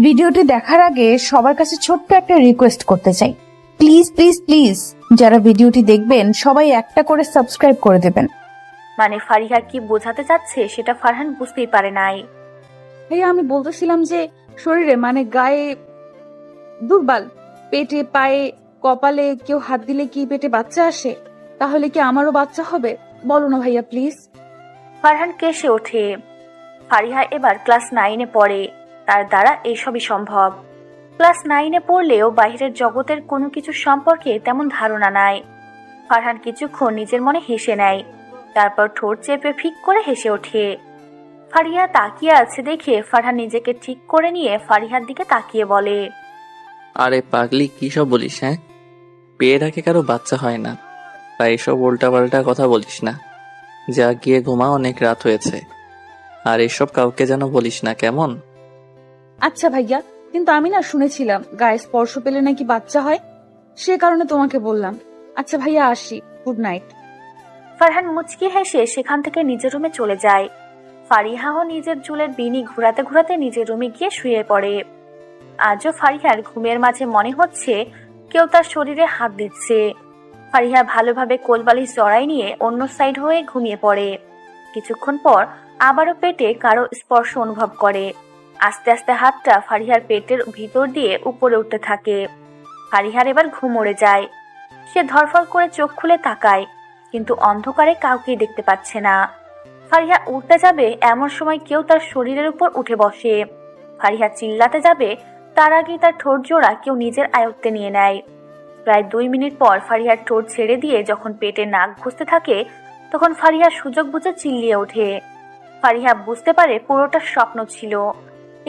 ভিডিওটি দেখার আগে সবার কাছে ছোট্ট একটা রিকোয়েস্ট করতে চাই, প্লিজ প্লিজ প্লিজ যারা ভিডিওটি দেখবেন সবাই একটা করে সাবস্ক্রাইব করে দেবেন। মানে ফারিহা কি বোঝাতে চাচ্ছে সেটা ফারহান বুঝতেই পারে নাই। ভাইয়া আমি বলতেছিলাম যে শরীরে মানে গায়ে দুর্বল, পেটে পায়ে কপালে কেউ হাত দিলে কি পেটে বাচ্চা আসে? তাহলে কি আমারও বাচ্চা হবে? বলো না ভাইয়া প্লিজ। ফারহান কেসে ওঠে। ফারিহা এবার ক্লাস 9-এ পড়ে, তার দ্বারা এইসবই সম্ভব। ক্লাস 9-এ পড়লেও বাইরের জগতের কোনো কিছু সম্পর্কে তেমন ধারণা নাই। ফারহান কিছুক্ষণ নিজের মনে হেসে নেয়, তারপর ঠোঁট চেপে ফিক করে হেসে ওঠে। ফারিহা তাকিয়ে আছে দেখে ফারহান নিজেকে ঠিক করে নিয়ে ফারিহার দিকে তাকিয়ে বলে, আরে পাগলি কি সব বলিস? হ্যাঁ, পেয়ে রাখে কারো বাচ্চা হয় না, তাই এসব উল্টাপাল্টা কথা বলিস না। যা গিয়ে ঘুমা, অনেক রাত হয়েছে। আর এসব কাউকে যেন বলিস না, কেমন? আচ্ছা ভাইয়া, কিন্তু আমি না শুনেছিলাম গায়ে স্পর্শ পেলে নাকি বাচ্চা হয়, সে কারণে তোমাকে বললাম। আচ্ছা ভাইয়া আসি, গুড নাইট। ফারহান মুচকি হেসে সেখান থেকে নিজের রুমে চলে যায়। ফারিহাও নিজের চুলের বিনি ঘুরাতে ঘুরাতে নিজের রুমে গিয়ে শুয়ে পড়ে। আজও ফারিহার ঘুমের মাঝে মনে হচ্ছে কেউ তার শরীরে হাত দিচ্ছে। ফারিহা ভালোভাবে কোলবালিশ জড়াই নিয়ে অন্য সাইড হয়ে ঘুমিয়ে পড়ে। কিছুক্ষণ পর আবারও পেটে কারো স্পর্শ অনুভব করে। আস্তে আস্তে হাতটা ফারিহার পেটের ভিতর দিয়ে উপরে উঠতে থাকে। ফারিহার এবার ঘুম উড়ে যায়। সে ধরফর করে চোখ খুলে তাকায়, কিন্তু অন্ধকারে কাউকেই দেখতে পাচ্ছে না। ফারিহা উঠতে যাবে এমন সময় কেউ তার শরীরের উপর উঠে বসে। ফারিহা চিল্লাতে যাবে, তার আগেই তার ঠোঁট জোড়া কেউ নিজের আয়ত্তে নিয়ে নেয়। প্রায় 2 মিনিট পর ফারিহার ঠোঁট ছেড়ে দিয়ে যখন পেটে নাক ঘুষতে থাকে, তখন ফারিহা সুযোগ বুঝে চিল্লিয়ে ওঠে। ফারিহা বুঝতে পারে পুরোটা স্বপ্ন ছিল।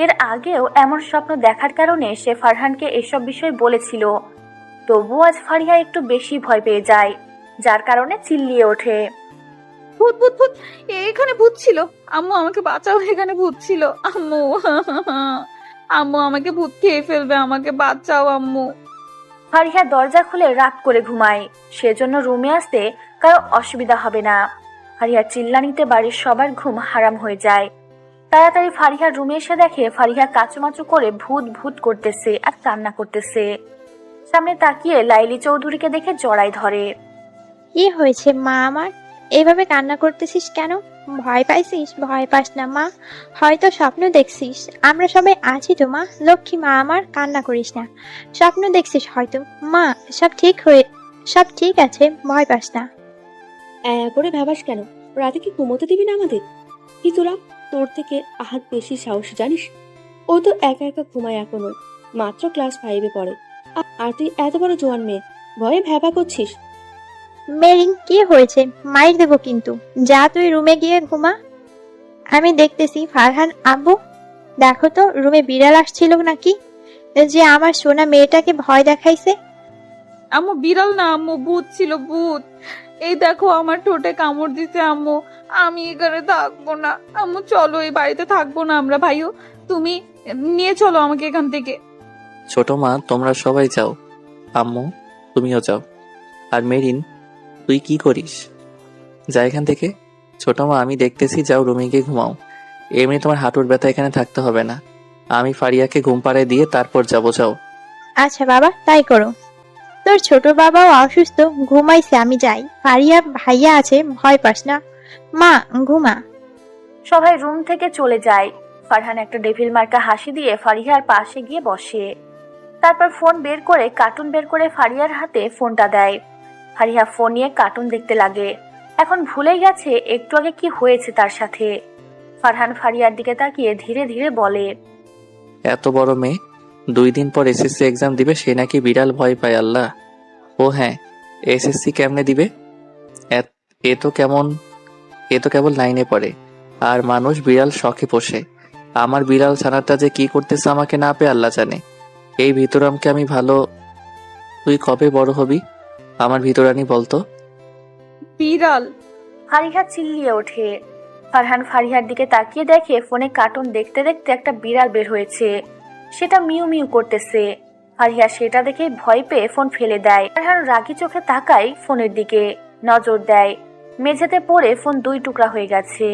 এর আগেও এমন স্বপ্ন দেখার কারণে সে ফারহানকে এসব বিষয় বলেছিল। তবুও আজ ফারিহা একটু বেশি ভয় পেয়ে যায়, যার কারণে চিল্লিয়ে ওঠে। ভূত ভূত ভূত, এখানে ভূত ছিল। আম্মু আমাকে বাঁচাও, এখানে ভূত ছিল। আম্মু আম্মু আমাকে ভূত খেয়ে ফেলবে, আমাকে বাঁচাও আম্মু। ফারিহা দরজা খুলে রাত করে ঘুমায়, সেজন্য রুমে আসতে কারো অসুবিধা হবে না। ফারিহার চিল্লানিতে বাড়ির সবার ঘুম হারাম হয়ে যায়। তাড়াতাড়ি ফারিহার রুমে এসে দেখে ফারিহা কাচুমাচু করে ভূত ভূত করতেছে আর কান্না করতেছে। সামনে তাকিয়ে লাইলি চৌধুরীকে দেখে জড়াই ধরে। কি হয়েছে মা আমার? এইভাবে কান্না করতেছিস কেন? ভয় পাইছিস? ভয় পাস না মা, হয়তো স্বপ্ন দেখছিস। আমরা সবাই আছি তো মা, লক্ষ্মী মা আমার, কান্না করিস না। স্বপ্ন দেখছিস হয়তো মা, সব ঠিক আছে, ভয় পাস না। করে ভাবাস কেন? রাতে কি ঘুমোতে দিবি না আমাদের? কি তোরা, তোর থেকে আহাত বেশি সাহসী জানিস? ও তো একা একা ঘুমায় এখনো, মাত্র ক্লাস 5-এ পড়ে। আর তুই এত বড় জোয়ান মেয়ে, ভয়ে ভ্যাবা করছিস। মেরিন কি হয়েছে? মাইর দেবো কিন্তু। যা তুই রুমে গিয়ে ঘুমা, আমি দেখতেছি। ফারহান আব্বু, দেখো তো রুমে বিড়াল আসছিল নাকি, যে আমার সোনা মেয়েটাকে ভয় দেখাইছে। আম্মু বিড়াল না আম্মু, ভূত ছিল, ভূত। এই দেখো আমার ঠোঁটে কামড় দিতে। আম্মু আমি এখানে থাকবো না। আম্মু চলো, এই বাড়িতে থাকবো না আমরা। ভাইও তুমি নিয়ে চলো আমাকে এখান থেকে। ছোট মা, তোমরা সবাই যাও, আম্মু তুমিও যাও। আর মেরিন, তুই কি করিস? যা এখান থেকে। ছোট মা, আমি দেখতেছি, যাও রুমে গিয়ে ঘুমাও। এমনি তোমার হাঁটুর ব্যথা, এখানে থাকতে হবে না। আমি ফারিয়াকে ঘুম পাড়ায় দিয়ে তারপর যাবো, যাও। আচ্ছা বাবা, তাই করো। তোর ছোট বাবাও অসুস্থ, ঘুমাইছে, আমি যাই। ফারিয়া ভাইয়া আছে, ভয় পাস না মা, ঘুমা। সবাই রুম থেকে চলে যায়। ফারহান একটা ডেভিল মার্কা হাসি দিয়ে ফারিহার পাশে গিয়ে বসে। তারপর ফোন বের করে কার্টুন বের করে ফারিয়ার হাতে ফোনটা দেয়। ফারিহা ফোন নিয়ে কার্টুন দেখতে লাগে। এখন ভুলে গেছে একটু আগে কি হয়েছে তার সাথে। ফারহান ফারিয়ার দিকে তাকিয়ে ধীরে ধীরে বলে, এত বড় মেয়ে 2 দিন পর এসএসসি এক্সাম দিবে, সে নাকি বিড়াল ভয় পায়। আল্লাহ! ও হ্যাঁ, এসএসসি কেমনে দিবে? এ তো কেবল 9-এ পড়ে, আর মানুষ বিড়াল শখে পোষে। আমার বিড়াল ছানাটা যে কি করতেছে আমাকে না পেয়ে আল্লাহ জানে। এই ভিতরামকে আমি ভালো। তুই কবে বড় হবি আমার ভিতরানি বলতো? বিড়াল? ফারিহা চিল্লিয়ে ওঠে। ফারহান ফারিহার দিকে তাকিয়ে দেখে ফোনে কার্টুন দেখতে দেখতে একটা বিড়াল বের হয়েছে, সেটা মিউ মিউ করতেছে। ফারিহা সেটা দেখে ভয় পেয়ে ফোন ফেলে দেয়। ফারহান রাগী চোখে তাকায় ফোনের দিকে, নজর দেয়, মেঝেতে পড়ে ফোন 2 টুকরা হয়ে গেছে।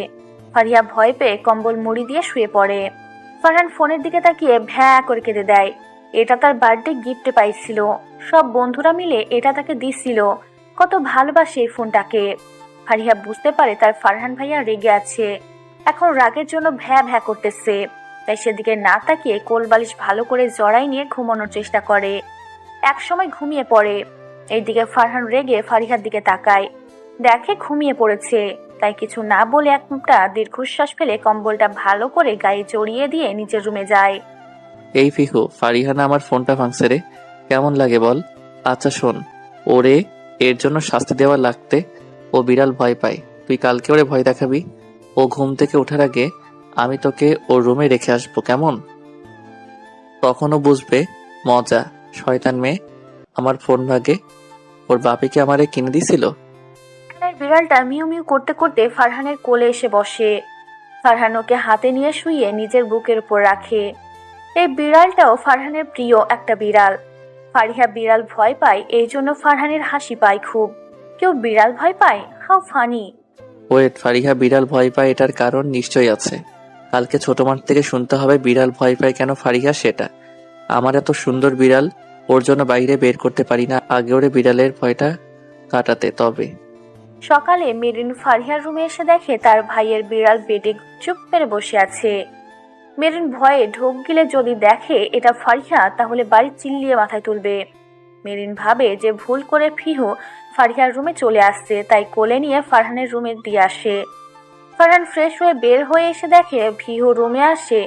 ফারিহা ভয় পেয়ে কম্বল মুড়ি দিয়ে শুয়ে পড়ে। ফারহান ফোনের দিকে তাকিয়ে ভ্যা করে কেঁদে দেয়। এটা তার বার্থডে গিফটে পাইছিল, সব বন্ধুরা মিলে এটা তাকে দিছিল। কত ভালোবাসে এই ফোনটাকে। ফারিহা বুঝতে পারে তার ফারহান ভাইয়া রেগে আছে, এখন রাগের জন্য ভ্যা ভ্যা করতেছে। তাই সেদিকে না তাকিয়ে কোলবালিশ ভালো করে জড়াই নিয়ে ঘুমানোর চেষ্টা করে। একসময় ঘুমিয়ে পড়ে। এইদিকে ফারহান রেগে ফারিহার দিকে তাকায়, দেখে ঘুমিয়ে পড়েছে। তাই কিছু না বলে একটা দীর্ঘশ্বাস ফেলে কম্বলটা ভালো করে গায়ে জড়িয়ে দিয়ে নিজের রুমে যায়। এই ফিহু, ফারিহানা আমার ফোনটা ভাঙছে রে, কেমন লাগে বল? আচ্ছা শোন, ওরে এর জন্য শাস্তি দেওয়া লাগতে। ও বিড়াল ভয় পায়, তুই কালকে ওরে ভয় দেখাবি। ও ঘুম থেকে ওঠার আগে আমি তোকে ওর রুমে রেখে আসবো, কেমন? তখনও বুঝবে মজা। শয়তান মেয়ে, আমার ফোন ভাগে। ওর বাপিকে আমারে কিনে দিছিল। তাই বিড়ালটা মিউ মিউ করতে করতে ফারহানের কোলে এসে বসে। ফারহান ওকে হাতে নিয়ে শুইয়ে নিজের বুকের উপর রাখে। এই বিড়ালটাও ফারহানের প্রিয় একটা বিড়াল। ফারিহা বিড়াল ভয় পায়, এই জন্য ফারহানের হাসি পায় খুব। কেউ বিড়াল ভয় পায়? How funny. ওয়েট, ফারিহা বিড়াল ভয় পায় এটার কারণ নিশ্চয়ই আছে। কালকে ছোট মাঠ থেকে শুনতে হবে বিড়াল ভয় পায় কেন ফারিহা সেটা। আমার এত সুন্দর বিড়াল, ওর জন্য বাইরে বের করতে পারি না। আগে ওরে বিড়ালের ভয়টা কাটাতে তবে। সকালে মেরিন ফারিহার রুমে এসে দেখে তার ভাইয়ের বিড়াল বেডে চুপ করে বসে আছে। মেরিন ভয়ে ঢোক গিলে যদি দেখে এটা ফারিহা, তাহলে বাড়ি চিল্লিয়ে মাথায় তুলবে। মেরিন ভাবে যে ভুল করে ফিহু ফারিহার রুমে চলে আসছে, তাই কোলে নিয়ে ফারহানের রুমে দিয়ে আসে। ফারহান ফ্রেশ হয়ে বের হয়ে এসে দেখে ফিহু রুমে আসে।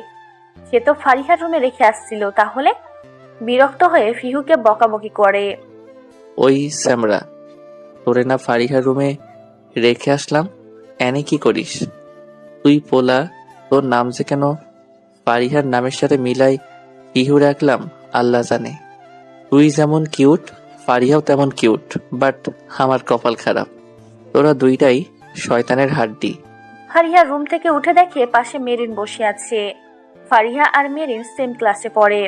সে তো ফারিহার রুমে রেখে আসছিল, তাহলে বিরক্ত হয়ে ফিহুকে বকাবকি করে। ওই স্যামরা, তোরে না ফারিহার রুমে রেখে আসলাম, এনে কি করিস তুই পোলা? তোর নাম যে কেন ফারিহার নামের সাথে মিলাই ইহু রাখলাম আল্লাহ জানে। তুই যেমন কিউট, ফারিহাও তেমন কিউট, বাট আমার কপাল খারাপ। তোরা দুইটাই শয়তানের হাড্ডি। ফারিহা রুম থেকে উঠে দেখে পাশে মেরিন বসে আছে। ফারিহা আর মেরিন সেম ক্লাসে পড়ে।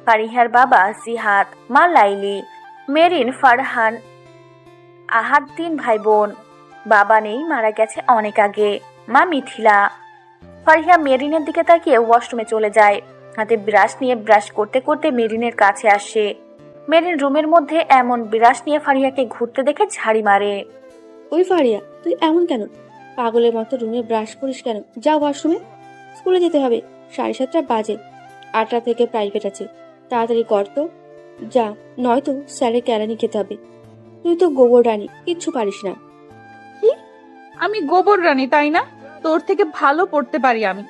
ফারিহার বাবা জিহাদ, মা লাইলি। মেরিন, ফারহান, আহাদ 3 ভাই বোন। বাবা নেই, মারা গেছে অনেক আগে। মা মিথিলা। ফারিহা মেরিনের দিকে তাকিয়ে ওয়াশরুমে চলে যায়। হাতে ব্রাশ নিয়ে ব্রাশ করতে করতে মেরিনের কাছে আসে। মেরিন রুমের মধ্যে এমন ব্রাশ নিয়ে ফারিহাকে ঘুরতে দেখে ঝাড়ি মারে। ওই ফারিয়া, তুই এমন কেন? পাগলের মতো রুমে ব্রাশ করিস কেন? যা ওয়াশরুমে। স্কুলে যেতে হবে, 7:30 বাজে। 8টা থেকে প্রাইভেট আছে, তাড়াতাড়ি কর তো। যা, নয়তো স্যারের ক্যারানি খেতে হবে। তুই তো গোবর রানী, কিচ্ছু পারিস না। আমি গোবর রানী তাই না? তোর থেকে ভালো পড়তে পারি আমি।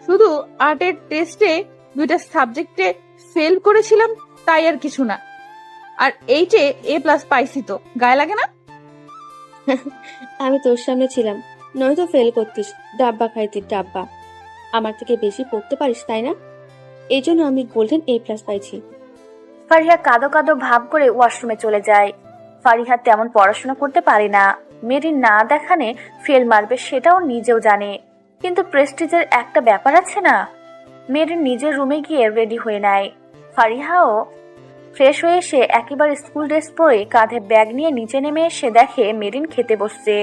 শুধু আর্টের টেস্টে 2টা সাবজেক্টে ফেল করেছিলাম, তাই আর কিছু না। আর 8-এ A+ পাইছি তো, গায়ে লাগে না? আমি তোর সামনে ছিলাম, নয়তো ফেল করতিস, ডাব্বা খাইতি ডাব্বা। আমার থেকে বেশি পড়তে পারিস তাই না? এই জন্য আমি গোল্ডেন A+ পাইছি। ফারিহা কাঁদো কাঁদো ভাব করে ওয়াশরুমে চলে যায়। ফারিহা তেমন পড়াশোনা করতে পারে না। মেরিন না দেখানে ফেল মারবে সেটাও নিজেও জানে, কিন্তু প্রেস্টিজের একটা ব্যাপার আছে না। মেরিন নিজের রুমে গিয়ে রেডি হয়ে নেয়। ফারিহাও ফ্রেশ হয়ে এসে একেবারে স্কুল ড্রেস পরে কাঁধে ব্যাগ নিয়ে নিচে নেমে এসে দেখে মেরিন খেতে বসছে।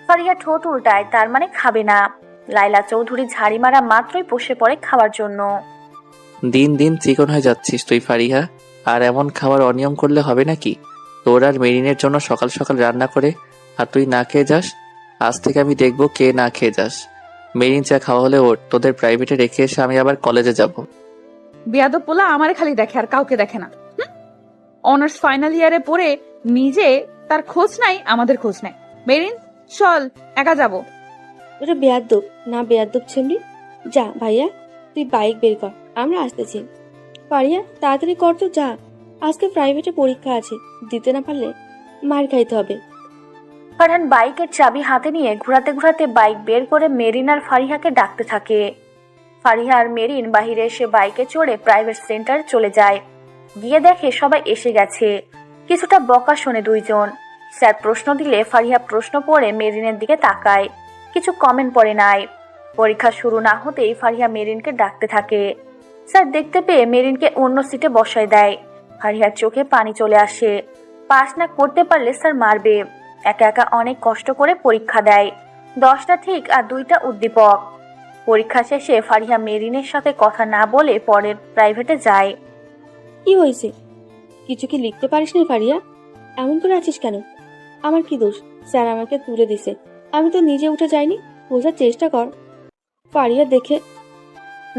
ফারিহা ঠোঁট উল্টায়, তার মানে খাবে না। লাইলা চৌধুরী ঝাড়ি মারা মাত্রই বসে পড়ে খাওয়ার জন্য। দিন দিন চিকন হয়ে যাচ্ছিস তুই ফারিহা, আর এমন খাবার অনিয়ম করলে হবে নাকি? তোর আর মেরিনের জন্য সকাল সকাল রান্না করে আর তুই না খেয়ে যাস। আজ থেকে আমি দেখবো কে না খেয়ে যাস। মেরিন চা খাওয়া হলে ওর, তোদের প্রাইভেটে রেখে এসে আমি আবার কলেজে যাব। বেয়াদব পোলা আমারে খালি দেখে আর কাউকে দেখে না। অনার্স ফাইনাল ইয়ারে পড়ে নিজে তার খোঁজ নাই, আমাদের খোঁজ নাই। মেরিন চল, একা যাব। ওটা বেয়াদ্দব না, বেয়াদ্দব ছেমড়ি। যা ভাইয়া, তুই বাইক বের কর, আমরা আসতেছি। ফারিয়া তাড়াতাড়ি কর তো, যা। আজকে প্রাইভেটে পরীক্ষা আছে, দিতে না পারলে মার খাইতে হবে। ফারহান বাইকের চাবি হাতে নিয়ে ঘোরাতে ঘোরাতে বাইক বের করে মেরিন আর ফারিহাকে ডাকতে থাকে। ফারিহা আর মেরিন বাহিরে এসে বাইকে চড়ে প্রাইভেট সেন্টার চলে যায়। গিয়ে দেখে সবাই এসে গেছে। কিছুটা বকা শোনে দুইজন। স্যার প্রশ্ন দিলে ফারিহা প্রশ্ন পড়ে মেরিনের দিকে তাকায়, কিছু কমেন্ট পড়ে নাই। পরীক্ষা শুরু না হতেই ফারিহা মেরিনকে ডাকতে থাকে। স্যার দেখতে পেয়ে মেরিনকে অন্য সিটে বসায় দেয়। ফারিহার চোখে পানি চলে আসে। পাস না করতে পারলে স্যার মারবে। একা একা অনেক কষ্ট করে পরীক্ষা দেয়। 10টা ঠিক আর 2টা উদ্দীপক। পরীক্ষা শেষে ফারিহা মেরিনের সাথে কথা না বলে পরের প্রাইভেটে যায়। কি হয়েছে? কিছু কি লিখতে পারিস না ফারিয়া? এমন করে আছিস কেন? আমার কি দোষ? স্যার আমাকে তুলে দিছে, আমি তো নিজে উঠে যাইনি। বোঝার চেষ্টা কর। ফারিয়া দেখে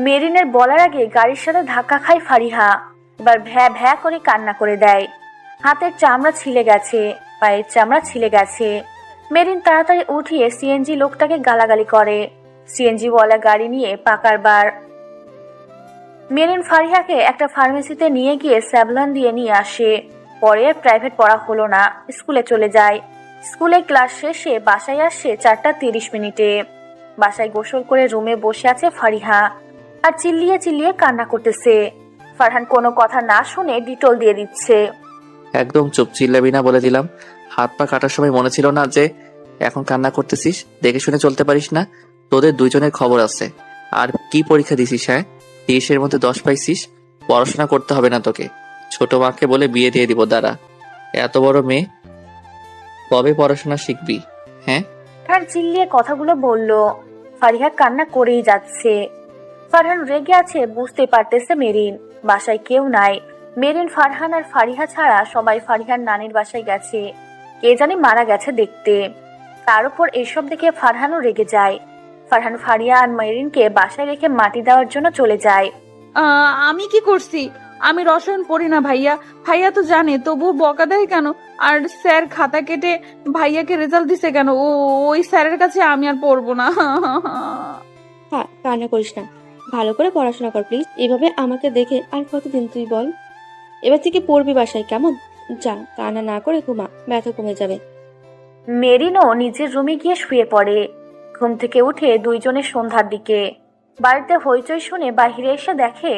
মেরিনের বলার আগে গাড়ির সাথে ধাক্কা খায় ফারিহা। এবার ভ্যা ভ্যা করে কান্না করে দেয়। হাতের চামড়া ছিলে গেছে, পায়ের চামড়া ছিলে গেছে। মেরিন তাড়াতাড়ি উঠিয়ে সিএনজি লোকটাকে গালাগালি করে। সিএনজি ওয়ালা গাড়ি নিয়ে পাকার বার। মেরিন ফারিহাকে একটা ফার্মেসিতে নিয়ে গিয়ে স্যাভলন দিয়ে নিয়ে আসে। পরে প্রাইভেট পড়া হলো না, স্কুলে চলে যায়। স্কুলে ক্লাস শেষে বাসায় আসে 4:30 বাসায় গোসল করে রুমে বসে আছে ফারিহা, আর চিল্লিয়ে চিল্লিয়ে কান্না করতেছে। ফারহান কোনো কথা না শুনে ডিটল দিয়ে দিচ্ছে। একদম চুপ, চিল্লাবি না বলে দিলাম। হাত পা কাটার সময় মনে ছিল না যে এখন কান্না করতেছিস? দেখে শুনে চলতে পারিস না? তোদের দুইজনের খবর আছে। আর কি পরীক্ষা দিছিস? হ্যাঁ, 30-এর মধ্যে 10 পাইছিস? পড়াশোনা করতে হবে না তোকে। ছোট মাকে বলে বিয়ে দিয়ে দিব। দাঁড়া, এত বড় মেয়ে, কবে পড়াশোনা শিখবি? হ্যাঁ, ফারহান চিল্লিয়ে কথাগুলো বলল। ফারিহা কান্না করেই যাচ্ছে। ফারহান রেগে আছে বুঝতে পারতেছে মেরিন। বাসায় কেউ নাই। মেরিন, ফারহান আর ফারিহা ছাড়া সবাই ফারিহার নানির বাসায় গেছে। কে জানি মারা গেছে দেখতে। তার উপর এসব দেখে ফারহানও রেগে যায়। ফারহান ফারিয়া আর মেরিনকে বাসায় রেখে মাটি দেওয়ার জন্য চলে যায়। আমি কি করছি? আমি রসায়ন পড়ি না ভাইয়া। ভাইয়া তো জানে, তবু বকা দেয় কেন? আর স্যার খাতা কেটে ভাইয়াকে রেজাল্ট দিছে কেন? ওই স্যারের কাছে আমি আর পড়বো না। হ্যাঁ, কান্না করিস না, ভালো করে পড়াশোনা কর প্লিজ। এভাবে আমাকে দেখে আর কতদিন তুই বল? এবার থেকে পড়বি বাসায়, কেমন? যা, কান্না না করে ঘুমা, ব্যথা কমে যাবে। মেরিনও নিজের রুমে গিয়ে শুয়ে পড়ে। ঘুম থেকে উঠে দুইজনের সন্ধ্যার দিকে। বাড়িতে হইচই শুনে বাহিরে এসে দেখে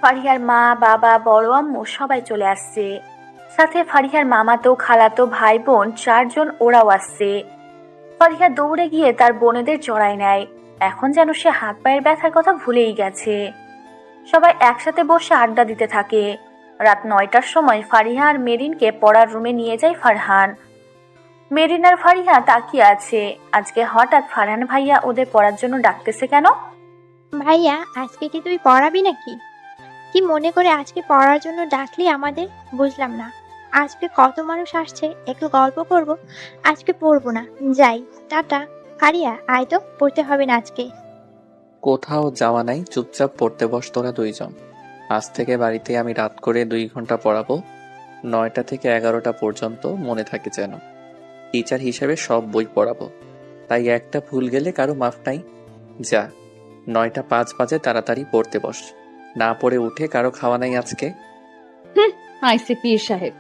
ফারিহার মা, বাবা, বড় আম্মু সবাই চলে আসছে। সাথে ফারিহার মামাতো, খালাতো, ভাই বোন 4 জন, ওরাও আসছে। ফারিহা দৌড়ে গিয়ে তার বোনেদের জড়ায় নেয়। এখন যেন সে হাত পায়ের ব্যথার কথা ভুলেই গেছে। সবাই একসাথে বসে আড্ডা দিতে থাকে। রাত 9টার সময় ফারিহা আর মেরিনকে পড়ার রুমে নিয়ে যায় ফারহান। মেরিন আর ফারিহা তাকিয়ে আছে। আজকে হঠাৎ ফারহান ভাইয়া ওদের পড়ার জন্য ডাকতেছে কেন? ভাইয়া, আজকে কি তুই পড়াবি নাকি? কি মনে করে আজকে পড়ার জন্য ডাকলি আমাদের? বুঝলাম না। আজকে কত মানুষ আসছে, একটু গল্প করব। আজকে পড়বো না, যাই, টাটা। ফারিয়া, আয় তো, পড়তে হবে না আজকে। কোথাও যাওয়া নাই, চুপচাপ পড়তে বস তোরা দুইজন। আজ থেকে বাড়িতে আমি রাত করে 2 ঘন্টা পড়াবো, 9টা থেকে 11টা পর্যন্ত, মনে থাকে যেন। টিচার হিসেবে সব বই পড়াবো, তাই একটা ভুল গেলে কারো মাফ নাই। যা, 9টা 5 বাজে, তাড়াতাড়ি পড়তে বস। না পড়ে উঠে কারো খাওয়া নাই আজকে। আইসে পীর সাহেব।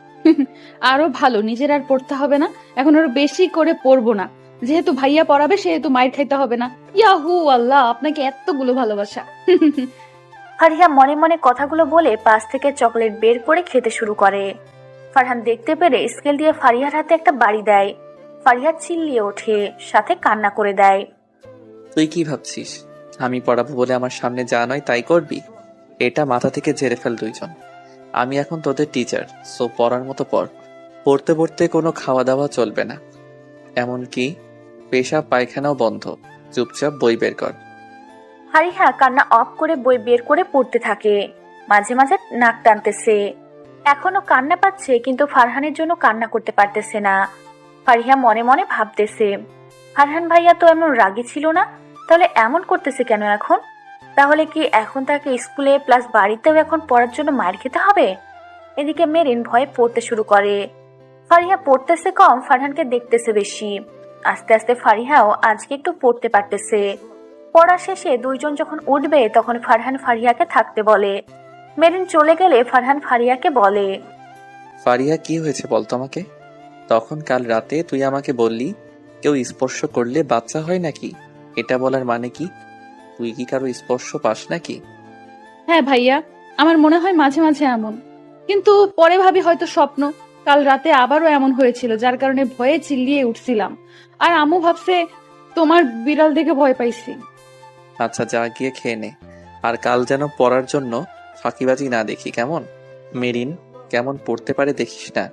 আরো ভালো, নিজের আর পড়তে হবে না। এখন আরো বেশি করে পড়বো না, যেহেতু ভাইয়া পড়াবে সেহেতু মাইর খাইতে হবে না। ইয়াহু আল্লাহ, আপনাকে এতগুলো ভালোবাসা। ফারিহা মনে মনে কথাগুলো বলে পাশ থেকে চকলেট বের করে খেতে শুরু করে। ফারহান দেখতে পেরে স্কেল দিয়ে ফারিহার হাতে একটা বাড়ি দেয়। ফারিহা চিল্লিয়ে ওঠে, সাথে কান্না করে দেয়। তুই কি ভাবছিস আমি পড়াবো বলে আমার সামনে যা নয় তাই করবি? এটা মাথা থেকে ঝেড়ে ফেল দুইজন। আমি এখন তোদের টিচার, সো পড়ার মতো পড়। পড়তে পড়তে কোনো খাওয়া দাওয়া চলবে না, এমনকি পেশাব পায়খানাও বন্ধ। চুপচাপ বই বের কর। ফারিহা কান্না অফ করে বই বের করে পড়তে থাকে। মাঝে মাঝে নাক টানতেছে। এখনো কান্না পাচ্ছে, কিন্তু ফারহানের জন্য কান্না করতে পারতেছে না। ফারিহা মনে মনে ভাবতেছে, ফারহান ভাইয়া তো এমন রাগী ছিল না, তাহলে এমন করতেছে কেন এখন? তাহলে কি এখন তাকে স্কুলে প্লাস বাড়িতেও এখন পড়ার জন্য মার খেতে হবে? এদিকে মেরিন ভয়ে পড়তে শুরু করে। ফারিহা পড়তেছে কম, ফারহানকে দেখতেছে বেশি। আস্তে আস্তে ফারিহাও আজকে একটু পড়তে পারতেছে। পড়া শেষে দুইজন যখন উঠবে তখন ফারহান ফারিহাকে থাকতে বলে। মেরিন চলে গেলে ফারহান ফারিহাকে বলে, ফারিয়া, কি হয়েছে বলতো আমাকে? তখন কাল রাতে তুই আমাকে বললি কেউ স্পর্শ করলে বাচ্চা হয় নাকি। এটা বলার মানে কি? তুই কি কারো স্পর্শ পাস নাকি? হ্যাঁ ভাইয়া, আমার মনে হয় মাঝে মাঝে এমন, কিন্তু পরে ভাবি হয়তো স্বপ্ন। কাল রাতে আবারও এমন হয়েছিল, যার কারণে ভয়ে চিল্লিয়ে উঠছিলাম। আর আম্মু ভাবছে তোমার বিড়াল দেখে ভয় পাইছি। আচ্ছা, যা গিয়ে খেয়ে নে। আর কাল যেন পড়ার জন্য ফাঁকিবাজি না দেখি, কেমন? মেরিন কেমন পড়তে পারে দেখিস না।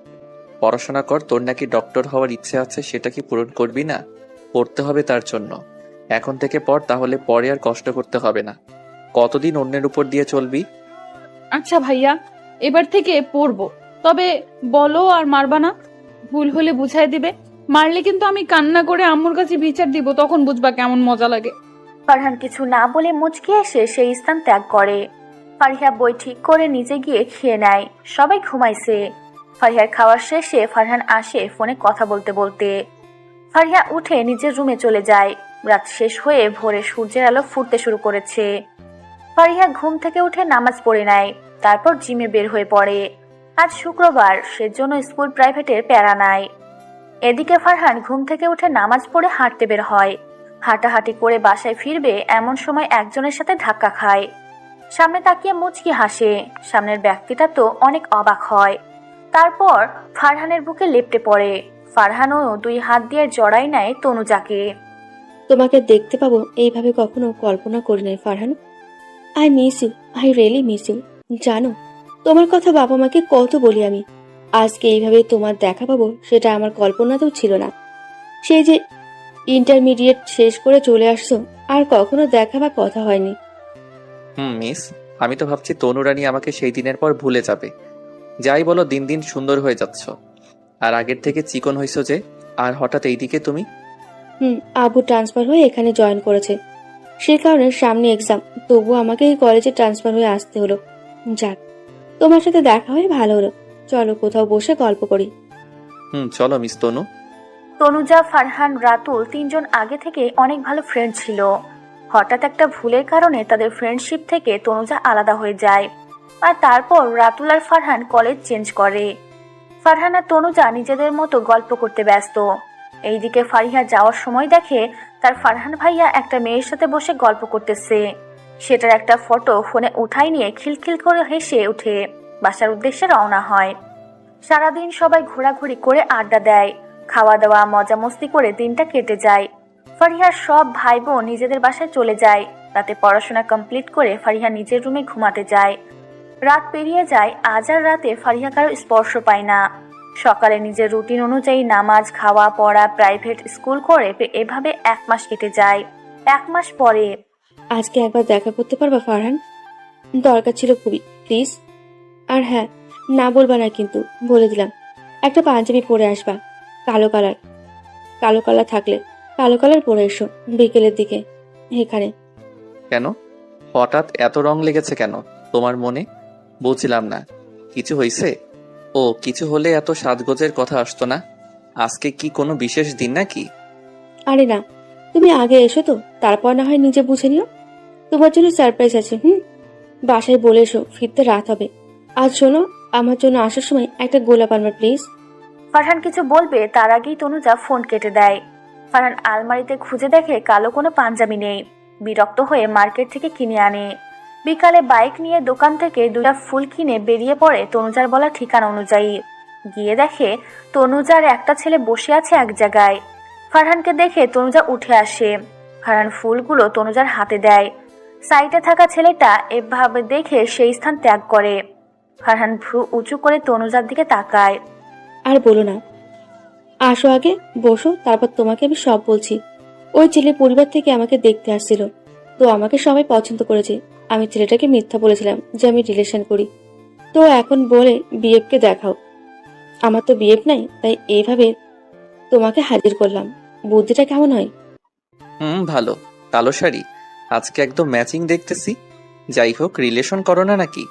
পড়াশোনা কর। তোর নাকি ডক্টর হওয়ার ইচ্ছে আছে, সেটা কি পূরণ করবি না? পড়তে হবে তার জন্য। এখন থেকে পড়, তাহলে পরে আর কষ্ট করতে হবে না। কতদিন অন্যের উপর দিয়ে চলবি? আচ্ছা ভাইয়া, এবার থেকে পড়বো, তবে বলো আর মারবা না। ভুল হলে বুঝাই দিবে, মারলে কিন্তু আমি কান্না করে আম্মুর কাছে বিচার দিব, তখন বুঝবা কেমন মজা লাগে। ফারহান কিছু না বলে মুচকি এসে সেই স্থান ত্যাগ করে। ফারিহা বই ঠিক করে নিচে গিয়ে খেয়ে নেয়। সবাই ঘুমাইছে। ফারিহার খাওয়ার শেষে ফারহান আসে ফোনে কথা বলতে বলতে। ফারিহা উঠে নিজের রুমে চলে যায়। রাত শেষ হয়ে ভোরে সূর্যের আলো ফুটতে শুরু করেছে। ফারিহা ঘুম থেকে উঠে নামাজ পড়ে নেয়, তারপর জিমে বের হয়ে পড়ে। আজ শুক্রবার, সেজন্য স্কুল প্রাইভেটের প্যারা নাই। এদিকে ফারহান ঘুম থেকে উঠে নামাজ পড়ে হাঁটতে বের হয়। হাঁটাহাঁটি করে বাসায় ফিরবে এমন সময় একজনের সাথে ধাক্কা খায়। সামনে তাকিয়ে মুচকি হাসে। সামনের ব্যক্তিটা তো অনেক অবাক হয়। তারপর ফারহানের বুকে লেপ্টে পড়ে। ফারহানও 2 হাত দিয়ে জড়াই নেয় তনুজাকে। তোমাকে দেখতে পাবো এইভাবে কখনো কল্পনা করি নাই Farhan. I miss you, I really miss you. জানো, তোমার কথা বাবা মাকে কত বলি আমি। আজকে এইভাবে তোমার দেখা পাবো সেটা আমার কল্পনাতেও ছিল না। সেই যে ইন্টারমিডিয়েট শেষ করে চলে আসছো, আর কখনো দেখা বা কথা হয়নি। মিস, আমি তো ভাবছি তনুরানী আমাকে সেই দিনের পর ভুলে যাবে। যাই বলো, দিন দিন সুন্দর হয়ে যাচ্ছ, আর আগের থেকে চিকন হইছো যে। আর হঠাৎ এইদিকে তুমি? আবু ট্রান্সফার হয়ে এখানে জয়েন করেছে, সে কারণে সামনে এক্সাম, তবুও আমাকে এই কলেজে ট্রান্সফার হয়ে আসতে হলো। যাক, তোমার সাথে দেখা হয়ে ভালো হলো। চলো কোথাও বসে গল্প করি। চলো মিস তনু। তনুজা, ফারহান, রাতুল 3 জন আগে থেকে অনেক ভালো ফ্রেন্ড ছিল। হঠাৎ একটা ভুলের কারণে তাদের ফ্রেন্ডশিপ থেকে তনুজা আলাদা হয়ে যায়। আর তারপর রাতুল আর ফারহান কলেজ চেঞ্জ করে। ফারহান আর তনুজা নিজেদের মতো গল্প করতে ব্যস্ত। এইদিকে ফারিহা যাওয়ার সময় দেখে তার ফারহান ভাইয়া একটা মেয়ের সাথে বসে গল্প করতেছে। সেটার একটা ফটো ফোনে উঠাই নিয়ে খিলখিল করে হেসে উঠে বাসার উদ্দেশ্যে রওনা হয়। সারাদিন সবাই ঘোরাঘুরি করে আড্ডা দেয়, খাওয়া দাওয়া মজা মস্তি করে দিনটা কেটে যায়। ফারিহার সব ভাই বোন নিজেদের বাসায় চলে যায়। রাতে পড়াশোনা কমপ্লিট করে ফারিহা নিজের রুমে ঘুমাতে যায়। রাত পেরিয়ে যায়, আজ আর রাতে ফারিহা কারো স্পর্শ পায় না। সকালে নিজের রুটিন অনুযায়ী নামাজ, খাওয়া, পড়া, প্রাইভেট স্কুল করে এভাবে 1 মাস কেটে যায়। 1 মাস পরে আজকে একবার দেখা করতে পারবা ফারহান? দরকার ছিল খুবই, প্লিজ। আর হ্যাঁ, না বলবা না কিন্তু, বলে দিলাম। একটা পাঞ্জাবি পরে আসবা, কালো কালার। কালো কালার থাকলে কালো কালার পরে এসো বিকেলের দিকে এখানে। কেন হঠাৎ এত রং লেগেছে কেন তোমার মনে? বুঝলাম না, কিছু হয়েছে? ও, কিছু হলে এত সাজগোজের কথা আসতো না। আজকে কি কোনো বিশেষ দিন নাকি? আরে না, তুমি আগে এসো তো, তারপর না হয় নিজে বুঝে নিও। তোমার জন্য সারপ্রাইজ আছে। বাসায় বলে এসো, ফিরতে রাত হবে। আজ শোনো, আমার জন্য আসার সময় একটা গোলাপ আনবা প্লিজ। ফারহান কিছু বলবে তার আগেই তনুজা ফোন কেটে দেয়। ফারহান আলমারিতে খুঁজে দেখে কালো কোনো পাঞ্জাবি নেই। বিরক্ত হয়ে মার্কেট থেকে কিনে আনে। বিকালে বাইক নিয়ে দোকান থেকে 2টা ফুল কিনে বেরিয়ে পড়ে তনুজার বলা ঠিকানা অনুযায়ী। গিয়ে দেখে তনুজার একটা ছেলে বসে আছে এক জায়গায়। ফারহানকে দেখে তনুজা উঠে আসে। ফারহান ফুলগুলো তনুজার হাতে দেয়। সাইডে থাকা ছেলেটা এভাবে দেখে সেই স্থান ত্যাগ করে। ফারহান ভ্রু উঁচু করে তনুজার দিকে তাকায়। আর বলো না, আসো আগে বসো, তারপর তোমাকে আমি সব বলছি। ওই ছেলে পরিবার থেকে আমাকে দেখতে আসছিল, তো আমাকে সবাই পছন্দ করেছে। আমি ছেলেটাকে মিথ্যা বলেছিলাম যে আমি রিলেশন করি, তো এখন বলে বিএফকে দেখাও। আমার তো বিএফ নাই, তাই এইভাবে তোমাকে হাজির করলাম। বুদ্ধিটা কেমন হয়? ভালো। কালো শাড়ি আজকে একদম ম্যাচিং দেখতেছি। যাই হোক, রিলেশন করো না নাকি?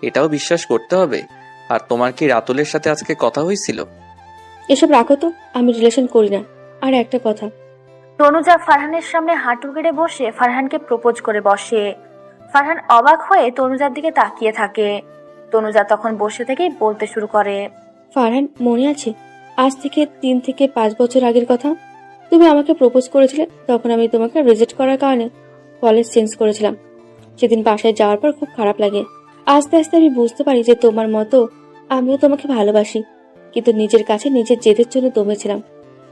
এটাও বিশ্বাস করতে হবে। আর তোমার কি রাতুলের সাথে আজকে কথা হয়েছিল? এসব রাখো তো, আমি রিলেশন করি না। আর একটা কথা, তনুজা ফারহানের সামনে হাঁটু গেড়ে বসে ফারহানকে প্রপোজ করে বসে। ফারহান অবাক হয়ে তনুজার দিকে তাকিয়ে থাকে। তনুজা তখন বসে থেকেই বলতে শুরু করে। ফারহান, মনে আছে আজ থেকে 3 থেকে 5 বছর আগের কথা? তুমি আমাকে প্রপোজ করেছিলে, তখন আমি তোমাকে রিজেক্ট করার কারণে কলেজ চেঞ্জ করেছিলাম। সেদিন বাসায় যাওয়ার পর খুব খারাপ লাগে। আস্তে আস্তে আমি বুঝতে পারি যে তোমার মতো আমিও তোমাকে ভালোবাসি, কিন্তু নিজের কাছে নিজের জেদের জন্য দমেছিলাম।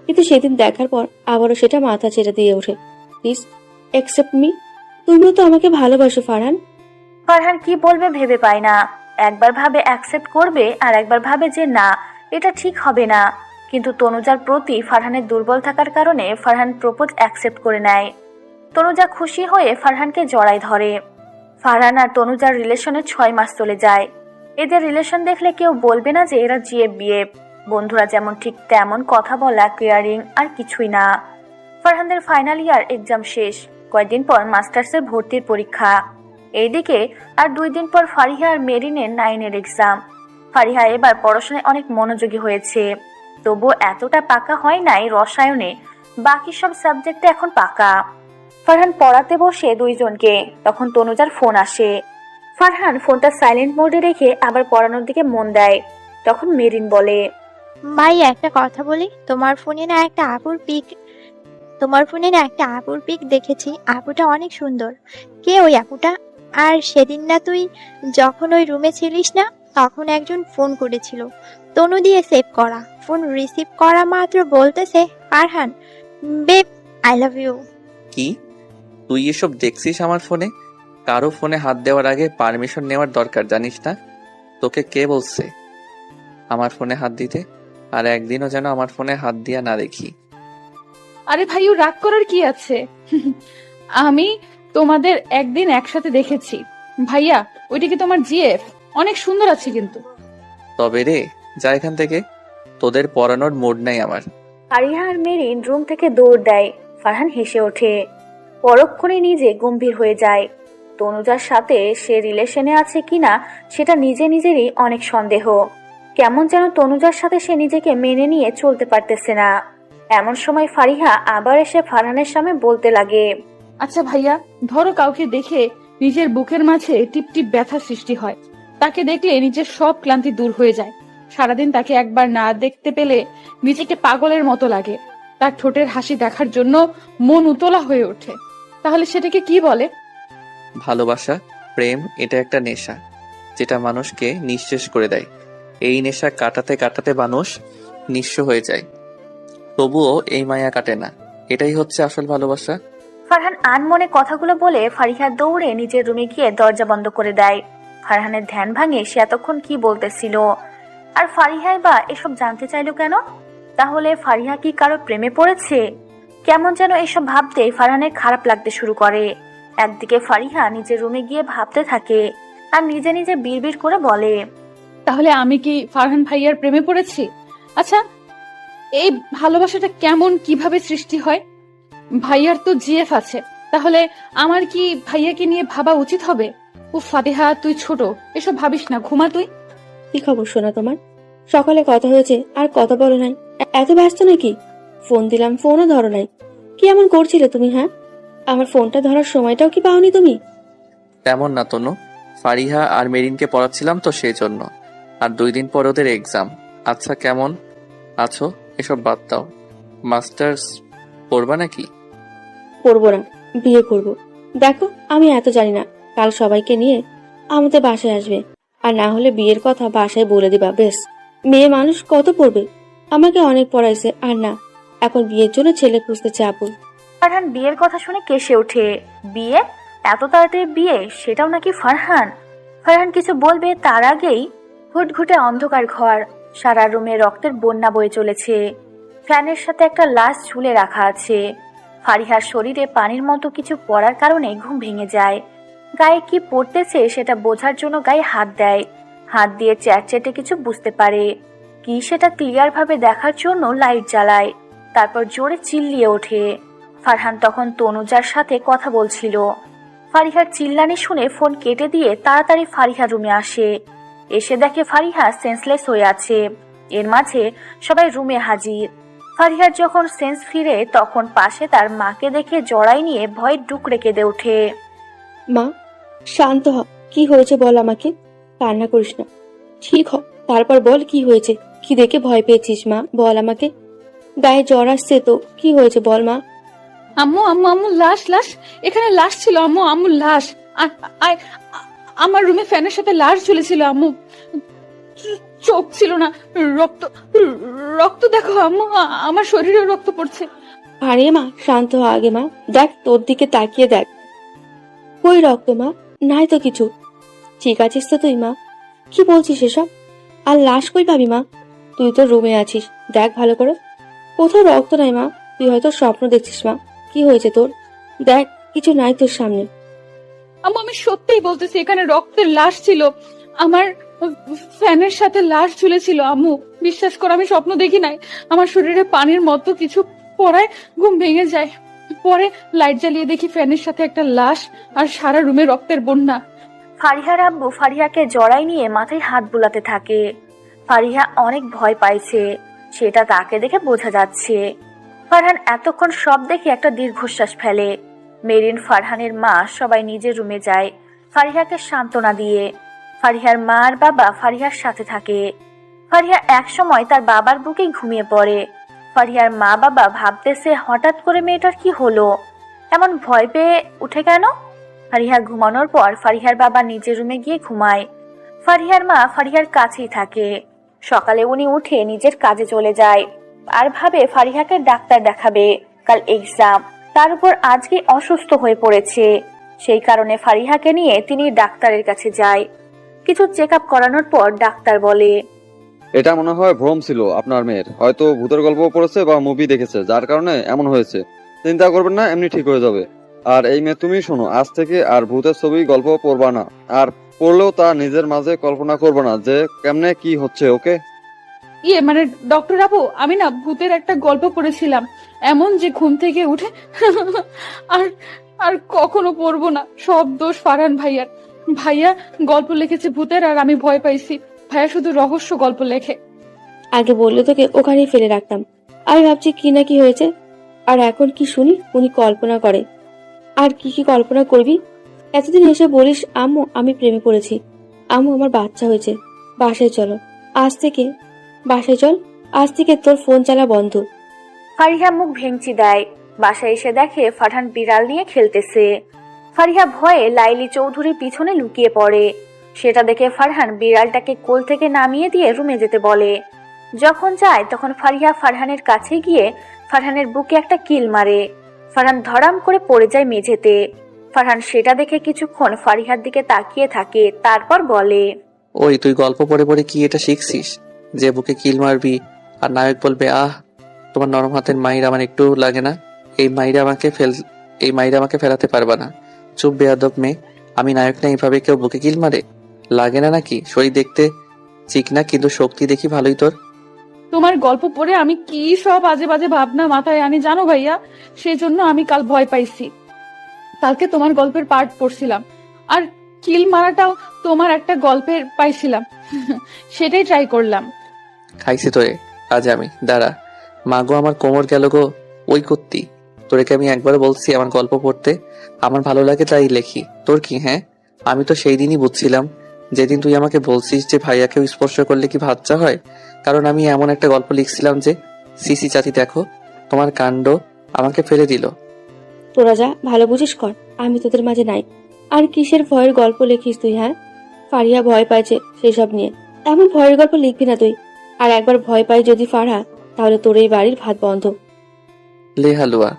কিন্তু সেদিন দেখার পর আবারও সেটা মাথা ছেড়ে দিয়ে ওঠে। Please accept me. তুমিও তো আমাকে ভালোবাসো ফারহান। ফারহান কি বলবে ভেবে পায় না। একবার ভাবে অ্যাকসেপ্ট করবে, আর একবার ভাবে যে না, এটা ঠিক হবে না। কিন্তু তনুজার প্রতি ফারহানের দুর্বল থাকার কারণে ফারহান প্রপোজ অ্যাকসেপ্ট করে নেয়। তনুজা খুশি হয়ে ফারহানকে জড়ায় ধরে। ফারহান আর তনুজার রিলেশনে 6 মাস চলে যায়। এদের রিলেশন দেখলে কেউ বলবে না যে এরা জিএফ বিএফ। বন্ধুরা যেমন ঠিক তেমন কথা বলা, কেয়ারিং আর কিছুই না। ফারহানদের ফাইনাল ইয়ার এক্সাম শেষ, কয়েকদিন পর মাস্টার্সের ভর্তির পরীক্ষা। এইদিকে আর 2 দিন পর ফারিহা আর মেরিনের 9-এর এক্সাম। ফারিহা এবার পড়াশোনায় অনেক মনোযোগী হয়েছে, তবুও এতটা পাকা হয় নাই রসায়নে। বাকি সব সাবজেক্টে এখন পাকা। ফারহান পড়াতে বসে 2 জনকে, তখন তনুজার ফোন আসে। ফারহান ফোনটা সাইলেন্ট মোডে রেখে আবার পড়ানোর দিকে মন দেয়। তখন মেরিন বলে, ভাই একটা কথা বলি, তোমার ফোনে না একটা আপুর পিক দেখেছি। আপুটা অনেক সুন্দর। কে ওই আপুটা? আর সেদিন না তুই যখন ওই রুমে ছিলিস না, তখন একজন ফোন করেছিল, তনু দিয়ে সেভ করা। ফোন রিসিভ করা মাত্র বলতেছে, Farhan babe I love you. কি তুই এসব দেখছিস আমার ফোনে? কারো ফোনে হাত দেওয়ার আগে পারমিশন নেওয়ার দরকার, জানিস না? তোকে কে বলছে আমার ফোনে হাত দিতে? আর একদিনও যেন আমার ফোনে হাত দিয়া না দেখি। আরে ভাইও, রাগ করার কি আছে? আমি তোমাদের একদিন একসাথে দেখেছি। ভাইয়া, ওইটা কি তোমার জিএফ? অনেক সুন্দর আছে কিন্তু। তবে রে, যা এখান থেকে, তোদের পড়ানোর মুড নাই আমার। ফারিহা আর মেরিন রুম থেকে দৌড় দেয়। ফারহান হেসে ওঠে, পরক্ষণে নিজে গম্ভীর হয়ে যায়। তনুজার সাথে সে রিলেশনে আছে কিনা সেটা নিজেরই অনেক সন্দেহ। কেমন যেন তনুজার সাথে সে নিজেকে মেনে নিয়ে চলতে পারতেছে না। এমন সময় ফারিহা আবার এসে ফারহানের সামনে বলতে লাগে, আচ্ছা ভাইয়া, ধরো কাউকে দেখে নিজের বুকের মাঝে টিপ টিপ ব্যথা সৃষ্টি হয়। তাকে দেখলে নিজের সব ক্লান্তি দূর হয়ে যায়। সারাদিন তাকে একবার না দেখতে পেলে নিজেকে পাগলের মতো লাগে। তার ঠোঁটের হাসি দেখার জন্য মন উতলা হয়ে ওঠে। তাহলে সেটাকে কি বলে? ভালোবাসা, প্রেম, এটা একটা নেশা যেটা মানুষকে নিঃশেষ করে দেয়। এই নেশা কাটাতে কাটাতে মানুষ নিঃস্ব হয়ে যায়, তবুও এই মায়া কাটে না। এটাই হচ্ছে আসল ভালোবাসা। ফারহান আনমনে কথাগুলো বলে ফারিহা দৌড়ে নিজের রুমে গিয়ে দরজা বন্ধ করে দেয়। ফারহানের ধ্যান ভাঙে সে এতক্ষণ কি বলতেছিল, আর ফারিহাই বা এসব জানতে চাইলো কেন? তাহলে ফারিহা কি কারো প্রেমে পড়েছে? কেমন যেন এসব ভাবতে ফারহানের খারাপ লাগতে শুরু করে। একদিকে ফারিহা নিজের রুমে গিয়ে ভাবতে থাকে আর নিজে নিজে বিড়বিড় করে বলে, তাহলে আমি কি ফারহান ভাইয়ার প্রেমে পড়েছি? আচ্ছা, এই ভালোবাসাটা কেমন, কিভাবে সৃষ্টি হয়? ভাইয়ার তো জিএফ আছে, তাহলে আমার কি ভাইয়াকে নিয়ে ভাবা উচিত হবে? ও ফাতিহা, তুই ছোট, এসব ভাবিস না, ঘুমা তুই। কি খবর শোনা তোমার? সকালে কথা হয়েছে আর কথা বলো নাই। এত ব্যস্ত নাকি? ফোন দিলাম, ফোনও ধরো নাই। কি এমন করছিলে তুমি? হ্যাঁ, আমার ফোনটা ধরার সময়টাও কি পাওনি তুমি? তেমন না তনু, ফারিহা আর মেরিনকে পড়াচ্ছিলাম তো সেই জন্য। আর 2 দিন পর ওদের এক্সাম। আচ্ছা, কেমন আছো? এসব বাদ দাও। মাস্টার্স পড়বা নাকি? পড়বো না, বিয়ে করব। দেখো, আমি এত জানি না। কাল সবাইকে নিয়ে আমাদের বাসায় আসবে, আর না হলে বিয়ের কথা বাসায় বলে দিবা। বেশ, মেয়ে মানুষ কত পড়বে? আমাকে অনেক পড়াইছে, আর না, এখন বিয়ের জন্য ছেলে খুঁজতেছে আপু। ফারহান বিয়ের কথা শুনে কেসে ওঠে। বিয়ে? এত তাড়াতাড়ি বিয়ে? সেটাও নাকি ফারহান? ফারহান কিছু বলবে তার আগেই ঘুটঘুটে অন্ধকার ঘর, সারা রুমে রক্তের বন্যা বয়ে চলেছে। ফ্যানের সাথে একটা লাশ ঝুলে রাখা আছে। ফারিহার শরীরে পানির মতো কিছু পড়ার কারণে ঘুম ভেঙে যায়। গায়ে কি পড়তেছে সেটা বোঝার জন্য গায়ে হাত দেয়। হাত দিয়ে চ্যাটচ্যাটে কিছু বুঝতে পারে কি সেটা ক্লিয়ার ভাবে দেখার জন্য লাইট জ্বালায়। তারপর জোরে চিল্লিয়ে ওঠে। ফারহান তখন তনুজার সাথে কথা বলছিল। ফারিহার চিল্লানি শুনে ফোন কেটে দিয়ে তাড়াতাড়ি ফারিহার রুমে আসে। এসে দেখে ফারিহা সেন্সলেস হয়ে আছে। এর মাঝে সবাই রুমে হাজির। ফারিহার যখন সেন্স ফিরে তখন পাশে তার মাকে দেখে জড়াই নিয়ে ভয়ে ডুকরে কেঁদে ওঠে। মা, শান্ত হ। কি হয়েছে বল আমাকে। কান্না করিস না, ঠিক হ। তারপর বল কি হয়েছে, কি দেখে ভয় পেয়েছিস? মা বল আমাকে। গায়ে জ্বর আসছে তো, কি হয়েছে বল মা। আম্মু আম্মু আম্মু, লাশ লাশ, এখানে লাশ ছিল আম্মু, আম্মু লাশ। আমার রুমে ফ্যানের সাথে লাশ ঝুলেছিল আম্মু। চোখ ছিল না, রক্ত রক্ত দেখো আম্মু, আমার শরীরে রক্ত পড়ছে। আরে মা, শান্ত হ আগে। মা দেখ, তোর দিকে তাকিয়ে দেখ। কই রক্ত মা? নাই তো কিছু। ঠিক আছিস তো তুই মা? কি বলছিস এসব? আর লাশ কই পাবি মা? তুই তো রুমে আছিস, দেখ ভালো করে। কোথাও রক্ত নাই মা, তুই হয়তো স্বপ্ন দেখছিস। মা কি হয়েছে তোর? দেখ কিছু নাই তোর সামনে। আম্মু আমি সত্যিই বলতেছি, এখানে রক্তের লাশ ছিল, আমার ফ্যানের সাথে লাশ ঝুলেছিল। আম্মু বিশ্বাস করো, আমি স্বপ্ন দেখি নাই। আমার শরীরে পানির মতো কিছু পড়ায় ঘুম ভেঙে যায়। পরে লাইট জ্বালিয়ে দেখি ফ্যানের সাথে একটা লাশ, আর সারা রুমে রক্তের বন্যা। ফারিহার আব্বু ফারিহাকে জড়াই নিয়ে মাথায় হাত বুলাতে থাকে। ফারিহা অনেক ভয় পাইছে, সেটা তাকে দেখে বোঝা যাচ্ছে। ফারহান এতক্ষণ সব দেখে একটা দীর্ঘশ্বাস ফেলে। মেরিন, ফারহানের মা সবাই নিজের রুমে যায় ফারিহাকে সান্ত্বনা দিয়ে। ফারিহার মা আর বাবা ফারিহার সাথে থাকে। ফারিহা এক সময় তার বাবার বুকেই ঘুমিয়ে পড়ে। ফারিহার মা বাবা ভাবতেছে হঠাৎ করে মেয়েটার কি হলো, এমন ভয় পেয়ে উঠে কেন। ফারিহা ঘুমানোর পর ফারিহার বাবা নিজের রুমে গিয়ে ঘুমায়। ফারিহার মা ফারিহার কাছেই থাকে। সকালে উনি উঠে নিজের কাজে চলে যায় আর ভাবে ফারিহাকে ডাক্তার দেখাবে, কাল এক্সাম, তার উপর আজকে অসুস্থ হয়ে পড়েছে। সেই কারণে ফারিহাকে নিয়ে তিনি ডাক্তারের কাছে যায়। কিছু চেক আপ করানোর পর ডাক্তার বলে, এটা মনে হয় ভ্রম ছিল আপনার মেয়ের, হয়তো ভূতের গল্প পড়েছে বা মুভি দেখেছে, যার কারণে এমন হয়েছে। চিন্তা করবেন না, এমনি ঠিক হয়ে যাবে। আর এই মেয়ে, তুমি শোনো, আজ থেকে আর ভূতের ছবি গল্প পড়বা না, আর পড়লেও তা নিজের মাঝে কল্পনা করবে না যে কেমনে কি হচ্ছে, ওকে? মানে ডক্টর আপু, আমি না ভূতের একটা গল্প পড়েছিলাম, এমন যে ঘুম থেকে উঠে আর আর কখনো পড়বো না। সব দোষ ফারহান ভাইয়ার। ভাইয়া গল্প লিখেছে ভূতের, আর আমি ভয় পাইছি। ভাইয়া শুধু রহস্য গল্প লেখে। আগে বললে তোকে ওখানেই ফেলে রাখতাম। আমি ভাবছি কি না কি হয়েছে, আর এখন কি শুনি উনি কল্পনা করে। আর কি কি কল্পনা করবি? এতদিন এসে বলিস আম্মু আমি প্রেমে পড়েছি, আম্মু আমার বাচ্চা হয়েছে, বাসায় চলো আজ থেকে, বাসায় চল, আজ থেকে তোর ফোন চালা বন্ধ। ফারিহা মুখ ভেঙচি দেয়। বাসায় এসে দেখে ফারহান বিড়াল নিয়ে খেলতেছে। ফারিহা ভয়ে লাইলি চৌধুরীর পিছনে লুকিয়ে পড়ে। সেটা দেখে ফারহান বিড়ালটাকে কোল থেকে নামিয়ে দিয়ে রুমে যেতে বলে। যখন যায় তখন ফারিহা ফারহানের কাছে গিয়ে ফারহানের বুকে একটা কিল মারে। ফারহান ধড়াম করে পড়ে যায় মেঝেতে। ফারহান সেটা দেখে কিছুক্ষণ ফারিহার দিকে তাকিয়ে থাকে, তারপর বলে, ওই তুই গল্প পড়ে পড়ে কি এটা শিখছিস যে বুকে কিল মারবি আর নায়ক বলবে আহ তোমার নরম হাতের মাইর আমার একটু লাগে না? এই মাইরে আমাকে ফেরাতে পারবা না। চুপ বেয়াদব মেয়ে, আমি নায়ক না? এইভাবে কেউ বুকে কিল মারে? লাগে না নাকি? শরীর দেখতে চিকনা, কিন্তু শক্তি দেখি ভালোই তোর। তোমার গল্প পড়ে আমি কি সব আজে বাজে ভাবনা মাথায় আনি জানো ভাইয়া। সেজন্য আমি কাল ভয় পাইছি। কালকে তোমার গল্পের পার্ট পড়ছিলাম, আর কিল মারাটাও তোমার একটা গল্পের পাইছিলাম, সেটাই ট্রাই করলাম। খাইছি তোরে আজ আমি। দাঁড়া, মাগো আমার কোমর গেল গো। ওই করতি তোরেকে আমি একবার বলছি আমার গল্প পড়তে, আমার ভালো লাগে তাই লেখি। তোর কি? হ্যাঁ, আমি তো সেই দিনই বুঝছিলাম যেদিন তুই আমাকে বলছিস যে ভাইয়াকেও স্পর্শ করলে কি বাচ্চা হয়, কারণ আমি এমন একটা গল্প লিখছিলাম যে সিসি চাচি দেখো তোমার কাণ্ড, আমাকে ফেলে দিল। তোরা যা ভালো বুঝিস কর, আমি তোদের মাঝে নাই। আর কিসের ভয়ের গল্প লিখিস তুই? হ্যাঁ, ফারিয়া ভয় পাইছে সেসব নিয়ে, এমন ভয়ের গল্প লিখবি না তুই। আর একবার ভয় পাই যদি ফারহা, তাহলে তোর এই বাড়ির ভাত বন্ধ। লে হালুয়া,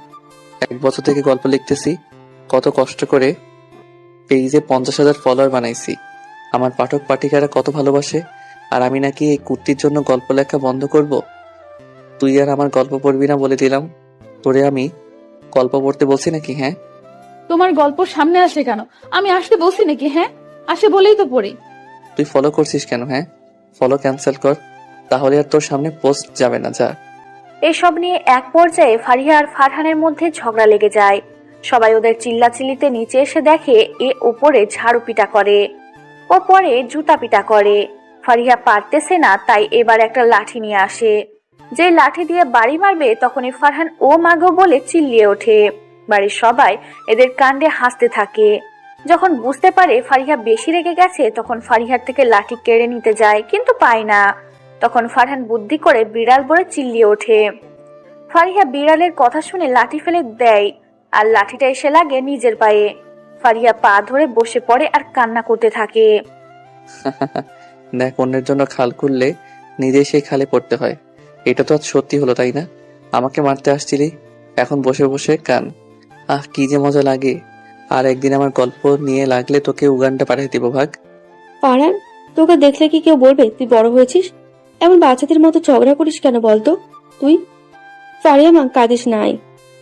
1 বছর থেকে গল্প লিখতেছি, কত কষ্ট করে পেজে 50,000 ফলোয়ার বানাইছি। আমার পাঠক পাঠিকারা কত ভালোবাসে, আর আমি নাকি এই কুর্তির জন্য গল্প লেখা বন্ধ করব? তুই আর আমার গল্প পড়বি না বলে দিলাম। তোরে আমি গল্প পড়তে বলছি নাকি? হ্যাঁ, তোমার গল্প সামনে আসে কেন? আমি আসতে বলছি নাকি? হ্যাঁ, আসে বলেই তো পড়ি। তুই ফলো করছিস কেন? হ্যাঁ, ফলো ক্যান্সেল কর, তাহলে আর তোর সামনে পোস্ট যাবে না। যা। এসব নিয়ে এক পর্যায়ে ফারিহা আর ফারহানের মধ্যে ঝগড়া লেগে যায়। সবাই ওদের চিল্লাচিল্লিতে নিচে এসে দেখে এ ওপরে ঝাড়ু পিটা করে, ওপরে জুতা পিটা করে। ফারিহা পারতেছে না, তাই এবার একটা লাঠি নিয়ে আসে। যে লাঠি দিয়ে বাড়ি মারবে তখনই ফারহান ও মাগো বলে চিল্লিয়ে ওঠে। বাড়ির সবাই এদের কাণ্ডে হাসতে থাকে। যখন বুঝতে পারে ফারিহা বেশি রেগে গেছে, তখন ফারিহার থেকে লাঠি কেড়ে নিতে যায়, কিন্তু পায় না। তখন ফারহান বুদ্ধি করে বিড়াল বলে চিল্লিয়ে ওঠে। ফারিহা বিড়ালের কথা শুনে লাঠি ফেলে দেয়, আর লাঠিটা এসে লাগে নিজের পায়ে। ফারিহা পা ধরে বসে পড়ে আর কান্না করতে থাকে। দেখ, অন্যের জন্য খাল খুললে নিজে সেই খালে পড়তে হয়। এটা তো আজ সত্যি হলো, তাই না? আমাকে মারতে আসছিলি, এখন বসে বসে কান। আহ, কি যে মজা লাগে। আর একদিন আমার গল্প নিয়ে লাগলে তোকে উগান্ডা পাঠিয়ে দিব। ভাগ। ফারহান, তোকে দেখলে কি কেউ বলবে তুই বড় হয়েছিস? এমন বাচ্চাদের মতো ঝগড়া করিস কেন বলতো তুই? ফারিয়া মা, কাঁদিস নাই,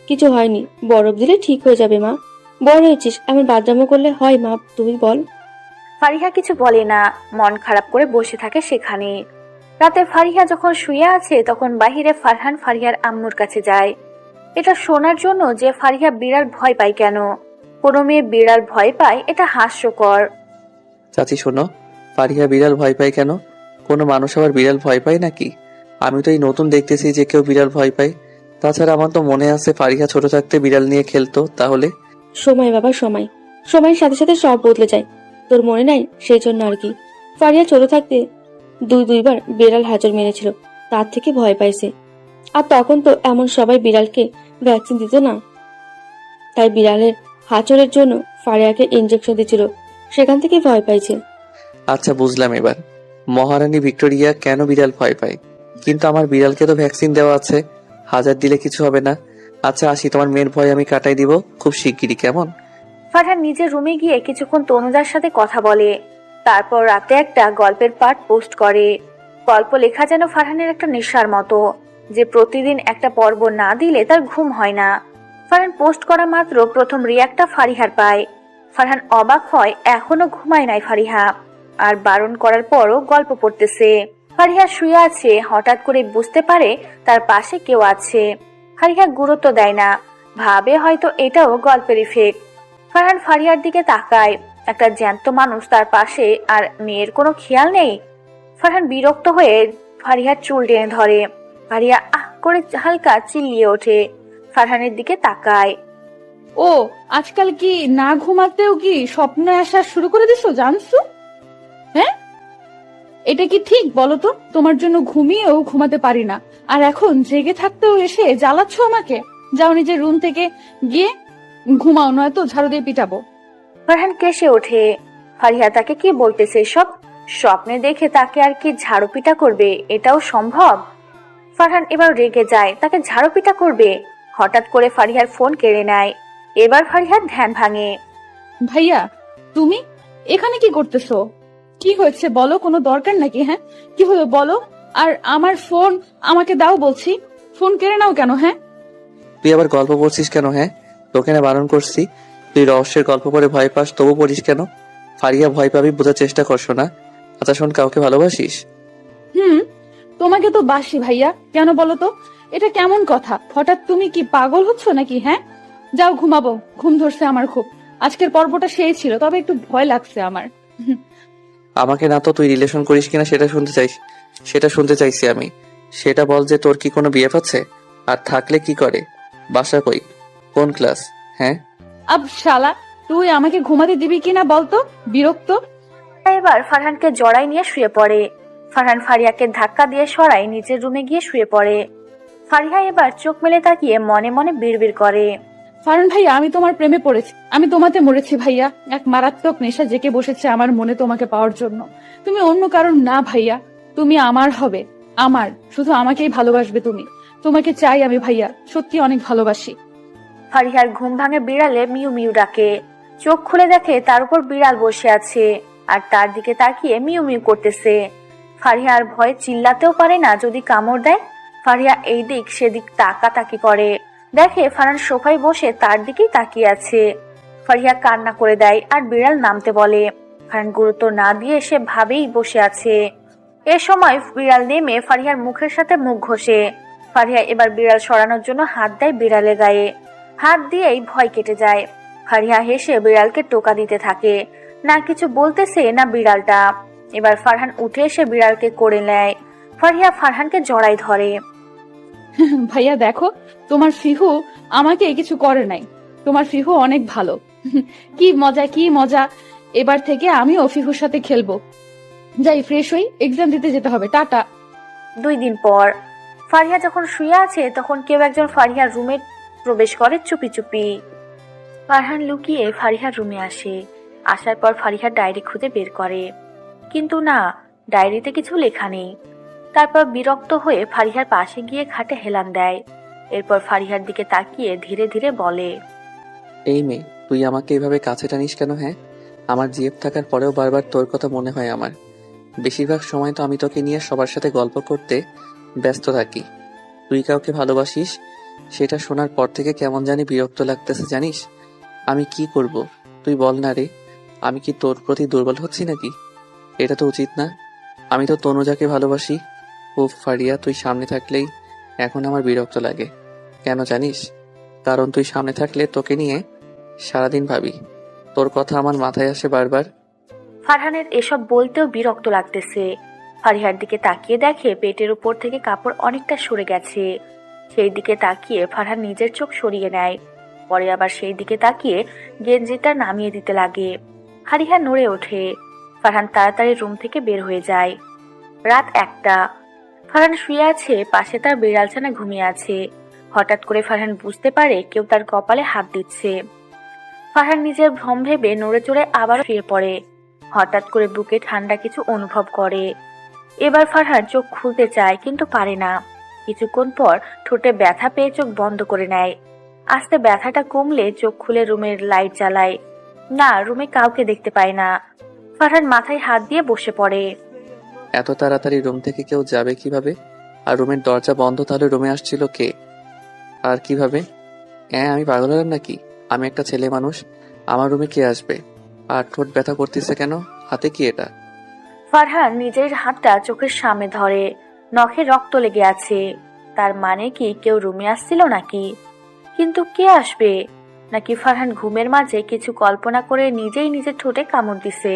কিছু হয়নি, বরফ দিলে ঠিক হয়ে যাবে মা। বড় হয়েছিস, এমন বাদরামো করলে হয় মা, তুমি বল। ফারিহা কিছু বলে না, মন খারাপ করে বসে থাকে সেখানে। রাতে ফারিহা যখন শুয়ে আছে তখন বাহিরে ফারহান ফারিহার আম্মুর কাছে যায় এটা শোনার জন্য যে ফারিহা বিড়াল ভয় পায় কেন। কোনো মেয়ে বিড়াল ভয় পায় এটা হাস্যকর। চাচি শোনো, ফারিহা বিড়াল ভয় পায় কেন? কোনো মানুষ আবার বিড়াল ভয় পায় নাকি? আমি তো এই নতুন দেখতেছি যে কেউ বিড়াল ভয় পায়। তাছাড়া আমার তো মনে আছে ফারিহা ছোট থাকতে বিড়াল নিয়ে খেলতো। তাহলে সময় বাবা, সময়, সময়ের সাথে সাথে সব বদলে যায়। তোর মনে নাই, সেই জন্য আর কি। ফারিয়া ছোট থাকতে দুইবার বিড়াল হাজর মেরেছিল, তার থেকে ভয় পাইছে। আর তখন তো এমন সবাই বিড়ালকে ভ্যাকসিন দিত না, তাই বিড়ালের হাঁচড়ের জন্য ফারিয়াকে ইনজেকশন দিছিল, সেখান থেকে ভয় পাইছে। আচ্ছা বুঝলাম এবার, মহারানী ভিক্টোরিয়া কেন বিড়াল ভয় পায়। কিন্তু আমার বিড়ালকে তো ভ্যাকসিন দেওয়া আছে, হাজার দিলে কিছু হবে না। আচ্ছা আসি, তোমার মেয়ের ভয় আমি কাটাই দিব খুব শিগগিরই, কেমন? ফারহান নিজের রুমে গিয়ে কিছুক্ষণ তনুজার সাথে কথা বলে, তারপর রাতে একটা গল্পের পার্ট পোস্ট করে। গল্প লেখা যেন ফারহানের একটা নেশার মতো, যে প্রতিদিন একটা পর্ব না দিলে তার ঘুম হয় না। ফারহান পোস্ট করা মাত্র প্রথম রিয়াক্টটা ফারিহার পায়। ফারহান অবাক হয়, এখনো ঘুমায় নাই ফারিহা, আর বারণ করার পরও গল্প পড়তেছে। ফারিহা শুয়ে আছে, হঠাৎ করে বুঝতে পারে তার পাশে কেউ আছে। ফারিহা গুরুত্ব দেয় না, ভাবে হয়তো এটাও গল্পের ইফেক্ট। ফারহান ফারিহার দিকে তাকায়, একটা জ্যান্ত মানুষ তার পাশে, আর মেয়ের কোনো খেয়াল নেই। ফারহান বিরক্ত হয়ে ফারিহার চুল টেনে ধরে। ফারিহা আহ করে হালকা চিল্লিয়ে ওঠে, ফারহানের দিকে তাকায়। ও আজকাল কি না ঘুমাতেও কি স্বপ্ন আসা শুরু করে দিছো জানছো? হ্যাঁ, এটা কি ঠিক বলো তো? তোমার জন্য ঘুমিয়েও ঘুমাতে পারি না, আর এখন জেগে থাকতেও এসে জ্বালাচ্ছ আমাকে। যাও নিজের রুম থেকে গিয়ে ঘুমাও, নয়তো ঝাড়ু দিয়ে পিটাবো। ফারহান কেসে ওঠে। ফারিহা তাকে কি বলতেছে সব? স্বপ্নে দেখে তাকে আর কি ঝাড়ু পিটা করবে? এটাও সম্ভব? ফারহান এবার রেগে যায়, তাকে ঝাড়ু পিটা করবে। হঠাৎ করে ফারিহার ফোন কেড়ে নেয়। এবার ফারিহার ধ্যান ভাঙে। ভাইয়া তুমি এখানে কি করতেছো? কি হয়েছে বলো, কোনো দরকার নাকি? হ্যাঁ কি হলো বলো। আর আমার ফোন আমাকে দাও বলছি, ফোন কেড়ে নাও কেন? হ্যাঁ তুই আবার গল্প পড়ছিস কেন? হ্যাঁ, তোকে না বারণ করছি? তুই রহস্যের গল্প পড়ে ভয় পাস, তবু পড়িস কেন? ফারিয়া ভয় পাবি বোঝার চেষ্টা করছো না। আচ্ছা শোন, কাউকে ভালোবাসিস? তোমাকে তো বাসি ভাইয়া, কেন বলো তো? এটা কেমন কথা? হঠাৎ তুমি কি পাগল হচ্ছ নাকি? হ্যাঁ যাও ঘুমাবো, ঘুম ধরছে আমার খুব। আজকের পর্বটা সেই ছিল, তবে একটু ভয় লাগছে আমার। আমাকে না তো তুই রিলেশন করিস কিনা সেটা শুনতে চাইছি আমি। সেটা বল যে তোর কি কোনো বিয়ে আছে? আর থাকলে কি করে? বাসা কই? কোন ক্লাস? হ্যাঁ আব শালা, তুই আমাকে ঘুমাতে দিবি কিনা বলতো? বিরক্ত। এবার ফারহানকে জড়াই নিয়ে শুয়ে পড়ে। ফারহান ফারিয়াকে ধাক্কা দিয়ে সরাই নিজের রুমে গিয়ে শুয়ে পড়ে। ফারিহা এবার চোখ মেলে তাকিয়ে মনে মনে বিড়বিড় করে। ফারহান ভাইয়া, আমি তোমার প্রেমে পড়েছি, আমি তোমাতে মরেছি ভাইয়া। এক মারাত্মক নেশা জেগে বসেছে আমার মনে তোমাকে পাওয়ার জন্য। তুমি অন্য কারণ না ভাইয়া, তুমি আমার হবে, আমার, শুধু আমাকেই ভালোবাসবে তুমি। তোমাকে চাই আমি ভাইয়া, সত্যি অনেক ভালোবাসি। ফারিহার ঘুম ভাঙে বিড়ালে মিউ মিউ ডাকে। চোখ খুলে দেখে তার উপর বিড়াল বসে আছে, আর তার দিকে তাকিয়ে মিউ মিউ করতেছে। ফারিহার ভয়ে চিল্লাতেও পারে না যদি কামড় দেয়। ফারিহা এই দিক সেদিক তাকাতাকি করে, দেখে ফারহান সোফায় বসে তার দিকেই তাকিয়ে আছে। ফারিহা কান্না করে দেয় আর বিড়াল নামতে বলে। ফারহান গুরুত্ব না দিয়ে সে ভাবেই বসে আছে। এ সময় বিড়াল নেমে ফারিহার মুখের সাথে মুখ ঘষে। ফারিহা এবার বিড়াল সরানোর জন্য হাত দেয় বিড়ালের গায়ে। হাত দিয়েই ভয় কেটে যায়। ফারিহা হেসে বিড়ালকে টোকা দিতে থাকে, না কিছু বলতেছে না বিড়ালটা। এবার ফারহান উঠে এসে বিড়ালকে করে নেয়। ফারিহা ফারহানকে জড়াই ধরে। ভাইয়া দেখো, তোমার ফিহু আমাকে কিছু করে নাই, তোমার ফিহু অনেক ভালো। কি মজা কি মজা, এবার থেকে আমিও ফিহুর সাথে খেলবো। যাই ফ্রেশ হই, এক্সাম দিতে যেতে হবে, টাটা। 2 দিন পর ফারিহা যখন শুয়ে আছে তখন কেউ একজন ফারিহার রুমে প্রবেশ করে চুপি চুপি। ফারহান লুকিয়ে ফারিহার রুমে আসে। আসার পর ফারিহার ডায়েরি খুঁজে বের করে, কিন্তু না, ডায়েরিতে কিছু লেখা নেই। তারপর বিরক্ত হয়ে ফারিহার পাশে গিয়ে খাটে হেলান দেয়। এরপর ফারিহার দিকে তাকিয়ে ধীরে ধীরে বলে, এই মেয়ে, তুই আমাকে এইভাবে কাছে টানিস কেন? হ্যাঁ, আমার জিএফ থাকার পরেও বারবার তোর কথা মনে হয় আমার। বেশিরভাগ সময় তো আমি তোকে নিয়ে সবার সাথে গল্প করতে ব্যস্ত থাকি। তুই কাউকে ভালোবাসিস, সেটা শোনার পর থেকে কেমন জানি বিরক্ত লাগতেছে জানিস। আমি কি করব তুই বল না রে। আমি কি তোর প্রতি দুর্বল হচ্ছি নাকি? এটা তো উচিত না। আমি তো তনুজাকে ভালোবাসি। উফ ফারিয়া, তুই সামনে থাকলেই এখন আমার বিরক্ত লাগে। কেন জানিস? কারণ তুই সামনে থাকলে তোকে নিয়ে সারাদিন ভাবি। তোর কথা আমার মাথায় আসে বারবার। ফারহানের এসব বলতেও বিরক্ত লাগতেছে। ফারিহার দিকে তাকিয়ে দেখে পেটের উপর থেকে কাপড় অনেকটা সরে গেছে। সেই দিকে তাকিয়ে ফারহান নিজের চোখ সরিয়ে নেয়। পরে আবার সেই দিকে তাকিয়ে গেঞ্জিটা নামিয়ে দিতে লাগে। ফারিহা নড়ে ওঠে। ফারহান তাড়াতাড়ি রুম থেকে বের হয়ে যায়। রাত 1টা। ফারহান শুয়ে আছে, পাশে তার বিড়ালছানা ঘুমিয়ে আছে। হঠাৎ করে ফারহান বুঝতে পারে কেউ তার কপালে হাত দিচ্ছে। ফারহান নিজের ভ্রম ভেবে নড়ে চড়ে আবার শুয়ে পড়ে। হঠাৎ করে বুকে ঠান্ডা কিছু অনুভব করে। এবার ফারহান চোখ খুলতে চায় কিন্তু পারে না। কিছুক্ষণ পর ঠোঁটে ব্যথা পেয়ে চোখ বন্ধ করে নেয়। আস্তে ব্যথাটা কমলে চোখ খুলে রুমের লাইট জ্বালায়। না, রুমে কাউকে দেখতে পায় না। ফারহান মাথায় হাত দিয়ে বসে পড়ে। এত তাড়াতাড়ি রুম থেকে কেউ যাবে কিভাবে? আর রুমের দরজা বন্ধ, তাহলে রুমে আসছিল কে আর কিভাবে? হ্যাঁ, আমি পাগল হলাম নাকি? আমি একটা ছেলে মানুষ, আমার রুমে কে আসবে? আর ঠোঁট ব্যথা করতেছে কেন? হাতে কি এটা? ফারহান নিজের হাতটা চোখের সামনে ধরে। নখে রক্ত লেগে আছে। তার মানে কি কেউ রুমে আসছিল নাকি? কিন্তু কে আসবে? নাকি ফারহান ঘুমের মাঝে কিছু কল্পনা করে নিজেই নিজের ঠোঁটে কামড় দিছে?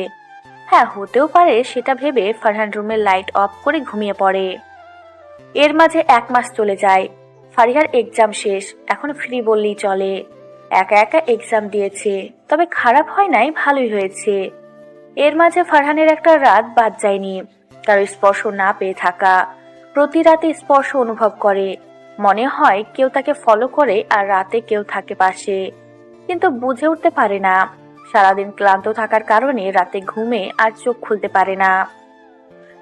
হ্যাঁ, হতেও পারে। সেটা ভেবে ফারহান রুমের লাইট অফ করে ঘুমিয়ে পড়ে। এর মাঝে 1 মাস চলে যায়। ফারিহার এক্সাম শেষ, এখন ফ্রি বললেই চলে। একা একা এক্সাম দিয়েছে, তবে খারাপ হয় নাই, ভালোই হয়েছে। এর মাঝে ফারহানের একটা রাত বাদ যায়নি কারো স্পর্শ না পেয়ে থাকা। প্রতি রাতে স্পর্শ অনুভব করে। মনে হয় কেউ তাকে ফলো করে আর রাতে কেউ থাকে পাশে, কিন্তু বুঝে উঠতে পারে না। সারাদিন ক্লান্ত থাকার কারণে রাতে ঘুমে আর চোখ খুলতে পারে না।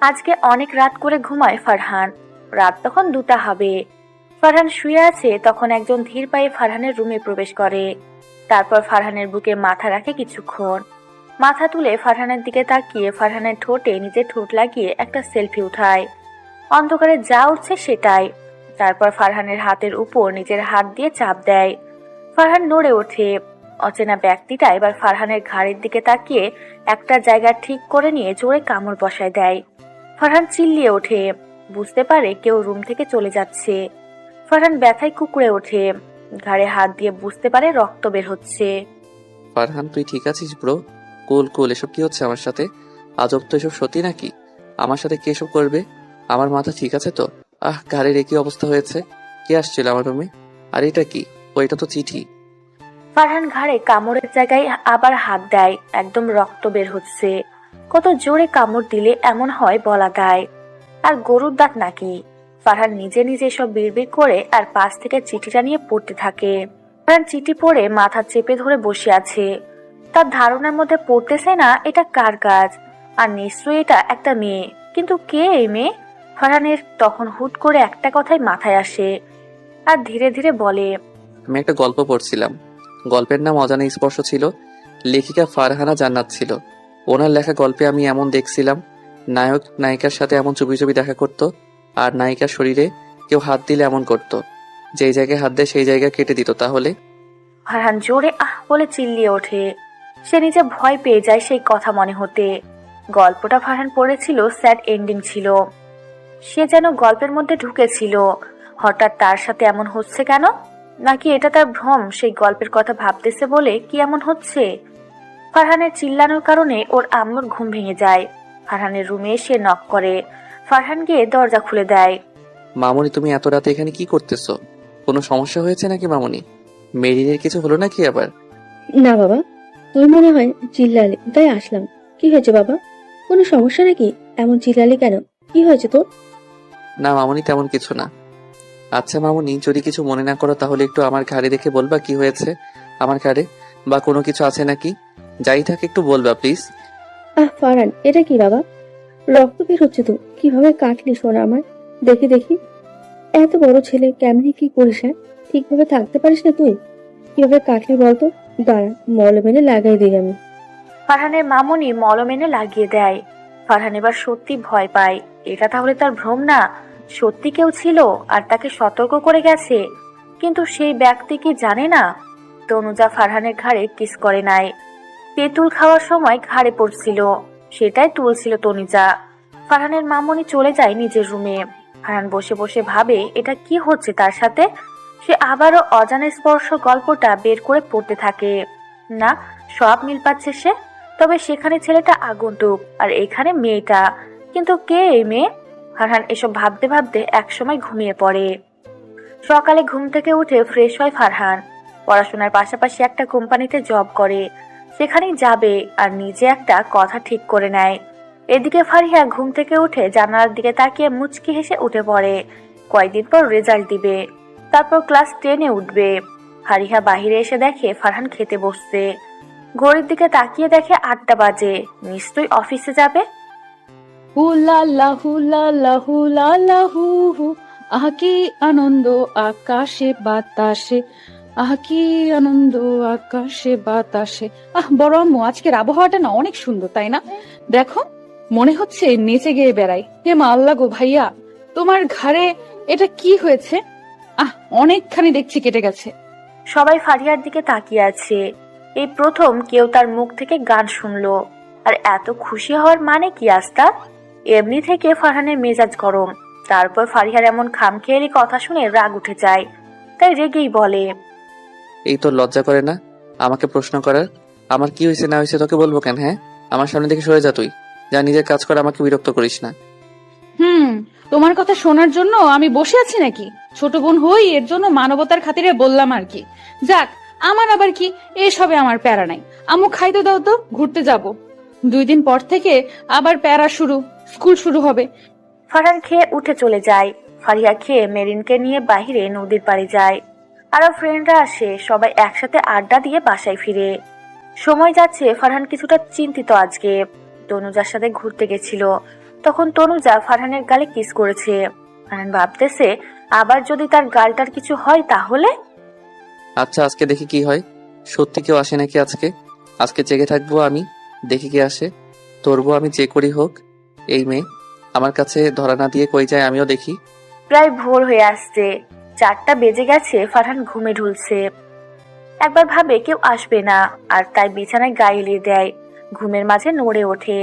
আজকে অনেক রাত করে ঘুমায় ফারহান। রাত তখন 2টা হবে। ফারহান শুয়ে আছে, তখন একজন ধীর পায়ে ফারহানের রুমে প্রবেশ করে। তারপর ফারহানের বুকে মাথা রাখে কিছুক্ষণ। মাথা তুলে ফারহানের দিকে তাকিয়ে ফারহানের ঠোঁটে নিজের ঠোঁট লাগিয়ে একটা সেলফি উঠায়। অন্ধকারে যা উঠছে সেটাই। তারপর ফারহানের হাতের উপর নিজের হাত দিয়ে চাপ দেয়। ফারহান নড়ে ওঠে। অচেনা ব্যক্তিটা এবার ফারহানের ঘাড়ের দিকে তাকিয়ে একটা জায়গা ঠিক করে নিয়ে জোরে কামড় বসায় দেয়। ফারহান চিল্লিয়ে ওঠে। বুঝতে পারে কেউ রুম থেকে চলে যাচ্ছে। ফারহান ব্যথায় কুঁকড়ে ওঠে। ঘাড়ে হাত দিয়ে বুঝতে পারে রক্ত বের হচ্ছে। ফারহান, তুই ঠিক আছিস ব্রো? কুল কুল, এসব কি হচ্ছে আমার সাথে? আজব তো, এসব সত্যি নাকি? আমার সাথে কে এসব করবে? আমার মাথা ঠিক আছে তো? ঘাড়ের একই অবস্থা হয়েছে। কে আসছিল আমার রুমে? আর এটা কি? এটা তো চিঠি। ফারহান ঘাড়ে কামড়ের জায়গায় আবার হাত দেয়। একদম রক্ত বের হচ্ছে। কত জোরে কামড় দিলে এমন হয় বলা দায়। আর গরুর দাঁত নাকি? ফারহান নিজে নিজে সব বিড়বিড় করে আর পাশ থেকে চিঠিটা নিয়ে পড়তে থাকে। ফারহান চিঠি পড়ে মাথা চেপে ধরে বসে আছে। তার ধারণার মধ্যে পড়তেছে না এটা কার কাজ। আর নিশ্চয়ই এটা একটা মেয়ে, কিন্তু কে এই মেয়ে? ফারহানের তখন হুট করে একটা কথাই মাথায় আসে আর ধীরে ধীরে বলে, আমি একটা গল্প পড়ছিলাম। গল্পের নাম অজানা স্পর্শ ছিল। লেখিকা ফারহানা জান্নাত ছিল। ওনার লেখা গল্পে আমি এমন দেখছিলাম, নায়ক নায়িকার সাথে এমন চুপি চুপি দেখা করত, আর নায়িকার শরীরে কেউ হাত দিলে এমন করত, যেই জায়গায় হাত দেয় সেই জায়গা কেটে দিত। তাহলে ফারহান জোরে আহ বলে চিল্লিয়ে ওঠে। সে নিজে ভয় পেয়ে যায় সেই কথা মনে হতে। গল্পটা ফারহান পড়েছিল, স্যাড এন্ডিং ছিল। সে যেন গল্পের মধ্যে ঢুকেছিল। হঠাৎ তার সাথে এমন হচ্ছে কেন? নাকি এটা তার ভ্রম, সেই গল্পের কথা ভাবতেছে বলে কি এমন হচ্ছে? ফারহানের চিল্লানোর কারণে ওর আম্মুর ঘুম ভেঙে যায়। ফারহানের রুমে এসে নক করে। ফারহান গিয়ে দরজা খুলে দেয়। মামুনি, তুমি এত রাতে এখানে কি করতেছো? কোনো সমস্যা হয়েছে নাকি মামুনি? মেরিনের কিছু হলো নাকি আবার? না বাবা, তুই মনে হয় চিল্লালি তাই আসলাম। কি হয়েছে বাবা? কোনো সমস্যা নাকি? এমন চিল্লালি কেন? কি হয়েছে তোর? না মামুনি, তেমন কিছু না। আচ্ছা মামুনি, যদি কিছু মনে না করো তাহলে একটু আমার ঘাড়ে দেখে বলবা কি হয়েছে আমার ঘাড়ে, বা কোনো কিছু আছে নাকি? যাই থাকে একটু বলবা প্লিজ। ফারহান, এটা কি বাবা? রক্ত বের হচ্ছে তো। কিভাবে কাটলি সোনা আমার? দেখি দেখি। এত বড় ছেলে কেমনি কি করিস? হ্যাঁ, ঠিকভাবে থাকতে পারিস না তুই? কিভাবে কাটলি বলতো? দাঁড়া, মলম এনে লাগাই দিই আমি। ফারহানের মামুনি মলম এনে লাগিয়ে দেয়। ফারহান এবার সত্যি ভয় পায়। এটা তাহলে তার ভ্রম না, সত্যি কেউ ছিল আর তাকে সতর্ক করে গেছে। কিন্তু সেই ব্যক্তি কি জানে না? তনুজা ফারহানের ঘাড়ে কিস করে নাই। তেঁতুল খাওয়ার সময় ঘাড়ে পড়ছিল, সেটাই তুলছিল তনুজা। ফারহানের মামনি চলে যায় নিজের রুমে। ফারহান বসে বসে ভাবে এটা কি হচ্ছে তার সাথে। সে আবারও অজানা স্পর্শ গল্পটা বের করে পড়তে থাকে। না, সব মিল পাচ্ছে সে। তবে সেখানে ছেলেটা আগন্তুক আর এখানে মেয়েটা, কিন্তু কে এই মেয়ে? ফারহান এসব ভাবতে ভাবতে একসময় ঘুমিয়ে পড়ে। সকালে ঘুম থেকে উঠে ফ্রেশ হয় ফারহান। পড়াশোনার পাশাপাশি একটা কোম্পানিতে জব করে, সেখানেই যাবে আর নিজে একটা কথা ঠিক করে নেয়। এদিকে ফারিহা ঘুম থেকে উঠে জানালার দিকে তাকিয়ে মুচকি হেসে উঠে পড়ে। কয়েকদিন পর রেজাল্ট দিবে, তারপর ক্লাস 10-এ উঠবে। ফারিহা বাহিরে এসে দেখে ফারহান খেতে বসছে। ঘড়ির দিকে তাকিয়ে দেখে 8টা বাজে, নিশ্চয়ই অফিসে যাবে। হুলা হুলা হুলা হু, আহ কি আনন্দ আকাশে বাতাসে, আহ কি আনন্দ আকাশে বাতাসে। বড় আম্মু, আজকের আবহাওয়াটা না অনেক সুন্দর, তাই না? দেখো, মনে হচ্ছে নেচে গিয়ে বেড়াই। হে মা আল্লাহ গো, ভাইয়া তোমার ঘাড়ে এটা কি হয়েছে? অনেকখানি দেখছি কেটে গেছে। সবাই ফারিহার দিকে তাকিয়ে আছে। এই প্রথম কেউ তার মুখ থেকে গান শুনলো। আর এত খুশি হওয়ার মানে কি আস্তা? এমনি থেকে ফারহানের মেজাজ গরম, তারপর ফারিহার এমন খামখেয়ালি কথা শুনে রাগ উঠে যায়। তাই রেগেই বলে, এই তোর লজ্জা করে না আমাকে প্রশ্ন করার? আমার কি হয়েছে না হয়েছে তোকে বলবো কেন? হ্যাঁ, আমার সামনে থেকে সরে যা তুই। যা, নিজের কাজ কর, আমাকে বিরক্ত করিস না। তোমার কথা শোনার জন্য আমি বসে আছি নাকি? ছোট বোন হই, এর জন্য মানবতার খাতিরে বললাম আর কি। যাক, আমার আবার কি, এসবে আমার প্যারা নাই। আম্মু খাইতে দাও তো, ঘুরতে যাব। 2 দিন পর থেকে আবার প্যারা শুরু, স্কুল শুরু হবে। ফারহান খেয়ে উঠে চলে যায়। ফারিহা খেয়ে মেরিনকে নিয়ে বাইরে নদীর পাড়ে যায়। আরো ফ্রেন্ডরা আসে, সবাই একসাথে আড্ডা দিয়ে বাসায় ফিরে। সময় যাচ্ছে, ফারহান কিছুটা চিন্তিত। আজকে তনুজার সাথে ঘুরতে গেছিল, তখন তনুজা ফারহানের গালে কিস করেছে। ফারহান ভাবতেছে আবার যদি তার গালটার কিছু হয় তাহলে। আচ্ছা, আজকে দেখি কি হয়। সত্যি কেউ আসে নাকি আজকে? আজকে জেগে থাকবো আমি, দেখি কে আসে। ধরবো আমি, যে করি হোক। এই মেয়ে আমার কাছে ধরা না দিয়ে কই যায় আমিও দেখি। প্রায় ভোর হয়ে আসছে, 4টা বেজে গেছে। ফারহান ঘুমে ঢুলছে। একবার ভাবে কেউ আসবে না, আর তাই বিছানায় গায়ে এলিয়ে দেয়। ঘুমের মাঝে নড়ে ওঠে।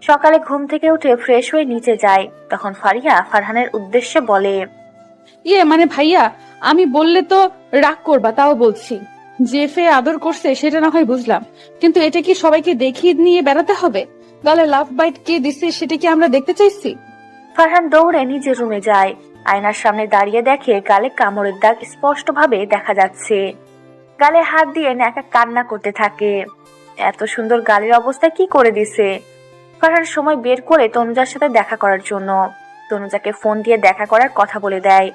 সকালে ঘুম থেকে উঠে ফ্রেশ হয়ে নিচে যায়। তখন ফারিহা ফারহানের উদ্দেশ্যে বলে, মানে ভাইয়া, আমি বললে তো রাগ করবা, তাও বলছি। যে ফে আদর করছে সেটা না হয় বুঝলাম, কিন্তু এটা কি সবাইকে দেখিয়ে নিয়ে বেড়াতে হবে? গালে লাভ বাইট কে দিছে সেটা কি আমরা দেখতে চাইছি? ফারহান দৌড়ে নিজের রুমে যায়। আয়নার সামনে দাঁড়িয়ে দেখে গালে কামড়ের দাগ স্পষ্টভাবে দেখা যাচ্ছে। গালে হাত দিয়ে নাকা কান্না করতে থাকে। এত সুন্দর গালের অবস্থা কি করে দিছে? ফারহান সময় বের করে তনুজার সাথে দেখা করার জন্য তনুজাকে ফোন দিয়ে দেখা করার কথা বলে দেয়।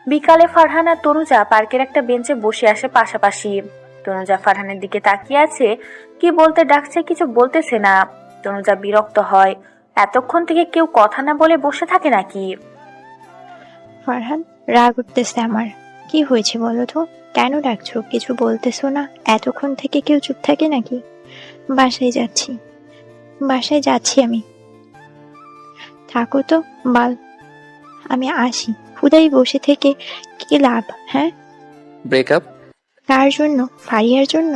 বিকালে ফারহান আর তনুজা পার্কের একটা বেঞ্চে বসে আসে পাশাপাশি। তনুজা ফারহানের দিকে তাকিয়ে আছে, কি বলতে ডাকছে কিছু বলতেছে না। তনুজা বিরক্ত হয়, এতক্ষণ থেকে কেউ কথা না বলে বসে থাকে নাকি? ফারহান, রাগ উঠতেছে আমার। কি হয়েছে বলো তো? কেন ডাকছো? কিছু বলতেছো না? এতক্ষণ থেকে কেউ চুপ থাকে নাকি? বাসায় যাচ্ছি আমি। থাকো তো বাল, আমি আসি। হুদাই বসে থেকে কি লাভ? হ্যাঁ, ব্রেকআপ? কার জন্য? ফারিয়ার জন্য?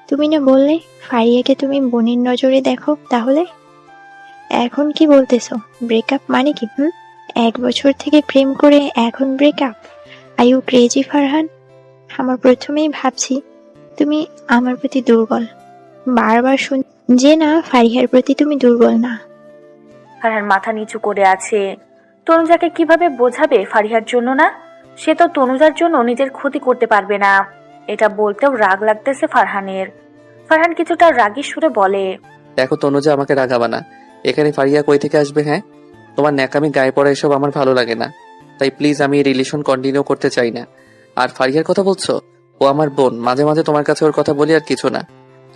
তুমি না বললে ফারিয়াকে তুমি বোনের নজরে দেখো? তাহলে এখন কি বলতেছো? ব্রেকআপ মানে কি? 1 বছর থেকে প্রেম করে এখন breakup? Are you crazy Farhan? আমার প্রথমেই ভাবছি তুমি আমার প্রতি দুর্বল। বারবার শুন যে না, ফারিহার প্রতি তুমি দুর্বল না। ফারহান মাথা নিচু করে আছে। তনুজাকে কিভাবে বোঝাবে ফারিহার জন্য না? সে তো তনুজার জন্য নিজের ক্ষতি করতে পারবে না। এটা বলতেও রাগ লাগতেছে ফারহানের। ফারহান কিছুটা রাগী সুরে বলে, দেখো তনুজা, আমাকে রাগাবা না। এখানে ফারিয়া কই থেকে আসবে? হ্যাঁ, তোমার ন্যাকামি গায়ে পড়া এসব আমার ভালো লাগে না। তাই প্লিজ আমি এই রিলেশন কন্টিনিউ করতে চাই না। আর ফারিয়ার কথা বলছো, ও আমার বোন, মাঝে মাঝে তোমার কাছে ওর কথা বলি, আর কিছু না।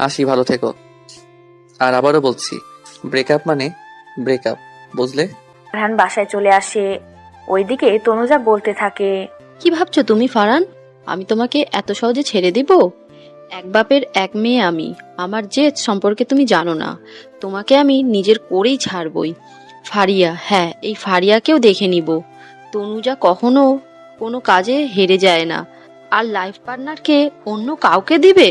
আসি, ভালো থেকো। আর আবারও বলছি, ব্রেকআপ মানে ব্রেকআপ, বুঝলে? ফারহান বাসায় চলে আসে। ওইদিকে তনুজা বলতে থাকে, কি ভাবছো তুমি ফারহান? আমি তোমাকে এত সহজে ছেড়ে দিব? এক বাপের এক মেয়ে আমি। আমার জেদ সম্পর্কে তুমি জানো না। তোমাকে আমি নিজের করেই ছাড়বই। ফারিয়া, হ্যাঁ, এই ফারিয়াকেও দেখে নিব। তনুজা কখনো কোনো কাজে হেরে যায় না। আর লাইফ পার্টনারকে অন্য কাউকে দিবে?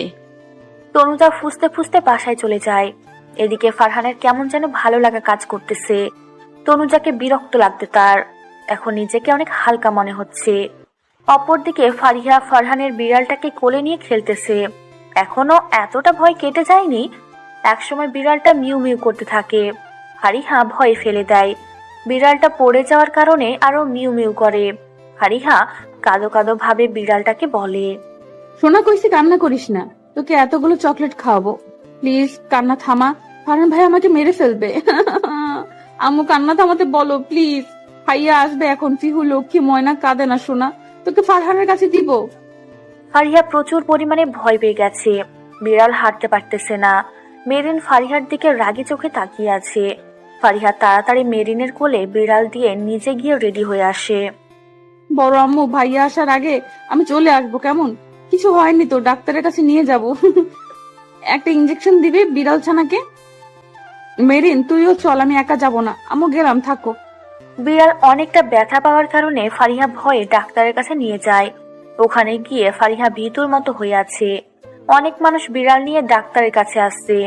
তনুজা ফুসতে ফুসতে বাসায় চলে যায়। এদিকে ফারহানের কেমন যেন ভালো লাগা কাজ করতেছে। তনুজাকে বিরক্ত লাগতে তার। এখন নিজেকে অনেক হালকা মনে হচ্ছে। অপরদিকে ফারিহা ফারহানের বিড়ালটাকে কোলে নিয়ে খেলতেছে। এখনো এতটা ভয় কেটে যায়নি। একসময় বিড়ালটা মিউ মিউ করতে থাকে। ফারিহা ভয় ফেলে দেয়। বিড়ালটা পড়ে যাওয়ার কারণে আরো মিউ মিউ করে। ফারিহা কাঁদো কাঁদো ভাবে বিড়ালটাকে বলে, সোনা কইছি কান্না করিস না, তোকে এতগুলো চকলেট খাওয়াবো, প্লিজ কান্না থামা, ফারহান ভাই আমাকে মেরে ফেলবে। আম্মু কান্না থামাতে বলো প্লিজ, ভাইয়া আসবে এখন, ফিহু লক্ষ্মী ময়না কাঁদে না সোনা, তোকে ফারহানের কাছে দিব। ফারিহা প্রচুর পরিমাণে ভয় পেয়ে গেছে। বিড়াল হাঁটতে পারতেছে না। মেরিন ফারিহার দিকে রাগী চোখে তাকিয়ে আছে। ফারিহা তাড়াতাড়ি মেরিনের কোলে বিড়াল দিয়ে নিজে গিয়ে রেডি হয়ে আসে। বড় আম্মু ভাইয়া আসার আগে আমি চলে আসবো, কেমন? কিছু হয়নি তো, ডাক্তারের কাছে নিয়ে যাব। একটা ইঞ্জেকশন দিবে বিড়াল ছানাকে। মেরিন তুইও চল, আমি একা যাব না, আম্মু গেলাম, থাকো। বিড়াল অনেকটা ব্যথা পাওয়ার কারণে ফারিহা ভয়ে ডাক্তারের কাছে নিয়ে যায়। ওখানে গিয়ে ফারিহা ভীতুর মতো হয়ে আছে। অনেক মানুষ বিড়াল নিয়ে ডাক্তারের কাছে আসছে।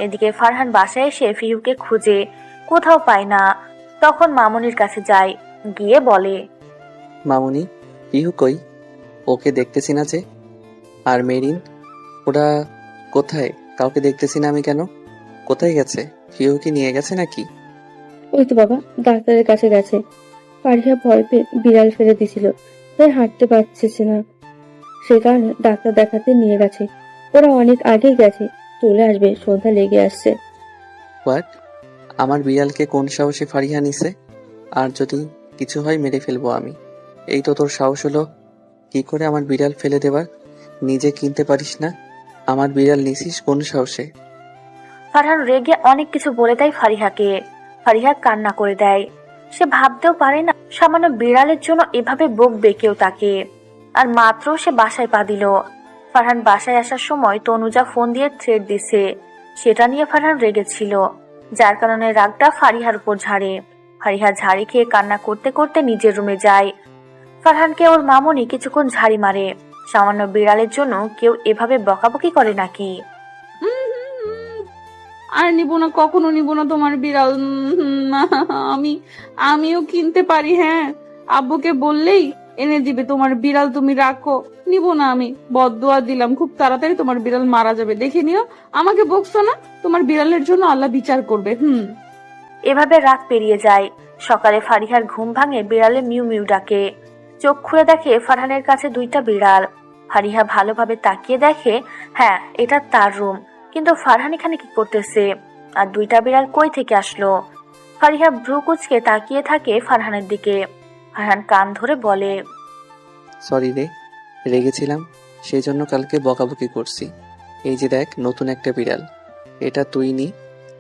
এদিকে ফারহান বাসায় এসে ফিহুকে খুঁজে কোথাও পায় না। তখন মামুনির কাছে যায়, গিয়ে বলে, মামুনি, পিহু কই? ওকে দেখতেছি না যে। আর মেরিন, ওরা কোথায়? কাউকে দেখতেছি না আমি, কেন? কোথায় গেছে? পিহু কি নিয়ে গেছে নাকি? ওই তো বাবা, ডাক্তারের কাছে গেছে। ফারিহা ভয় পেয়ে বিড়াল ফেলে দিছিল, তাই হাঁটতে পারছে না, সে কারণে ডাক্তার দেখাতে নিয়ে গেছে। ওরা অনেক আগেই গেছে, চলে আসবে, সন্ধ্যা লেগে আসছে। হোয়াট? আমার বিড়ালকে কোন সাহসে ফারিহা নিছে? আর যদি কিছু হয় মেরে ফেলবো আমি। এই তো তোর সাহস হলো কি করে আমার বিড়াল ফেলে দেবার? নিজে কিনতে পারিস না, আমার বিড়াল নিছিস কোন সাহসে? ফারহান রেগে অনেক কিছু বলে দেয় ফারিহাকে। ফারিহা কান্না করে দেয়। সে ভাবতেও পারে না সামান্য বিড়ালের জন্য এভাবে বকবে কেউ তাকে। আর মাত্র সে বাসায় পা দিল। ফারহান বাসায় আসার সময় তনুজা ফোন দিয়ে থ্রেট দিছে। সেটা নিয়ে ফারহান রেগেছিল, যার কারণে রাগটা ফারিহার উপর ঝাড়ে। ফারিহা ঝাড়ি খেয়ে কান্না করতে করতে নিজের রুমে যায়। ফারহানকে ওর মামুনি কিছুক্ষণ ঝাড়ি মারে। সামান্য বিড়ালের জন্য কেউ এভাবে বকাবকি করে নাকি? আর নিব না, কখনো নিব না তোমার বিড়াল। আমিও কিনতে পারি, হ্যাঁ, আব্বুকে বললেই এনে দিবে তোমার বিড়াল, তুমি রাখো। নিব না আমি, বদদুয়া দিলাম, খুব তাড়াতাড়ি তোমার বিড়াল মারা যাবে, দেখে নিও। আমাকে বকছো না, তোমার বিড়ালের জন্য আল্লাহ বিচার করবে। এভাবে রাত পেরিয়ে যায়। সকালে ফারিহার ঘুম ভাঙে বিড়ালে মিউ মিউ ডাকে। চোখ খুলে দেখে ফারহানের কাছে দুইটা বিড়াল। ফারিহা ভালোভাবে তাকিয়ে দেখে, হ্যাঁ, এটা তার রুম, কিন্তু ফারহান এখানে কি করতেছে? আর দুইটা বিড়াল কই থেকে আসলো? ফারিহা ভ্রু কুচকে তাকিয়ে থাকে ফারহানের দিকে। ফারহান কান ধরে বলে, সরি রে, রেগেছিলাম, সেই জন্য কালকে বকাবকি করছি। এই যে দেখ নতুন একটা বিড়াল, এটা তুই নি,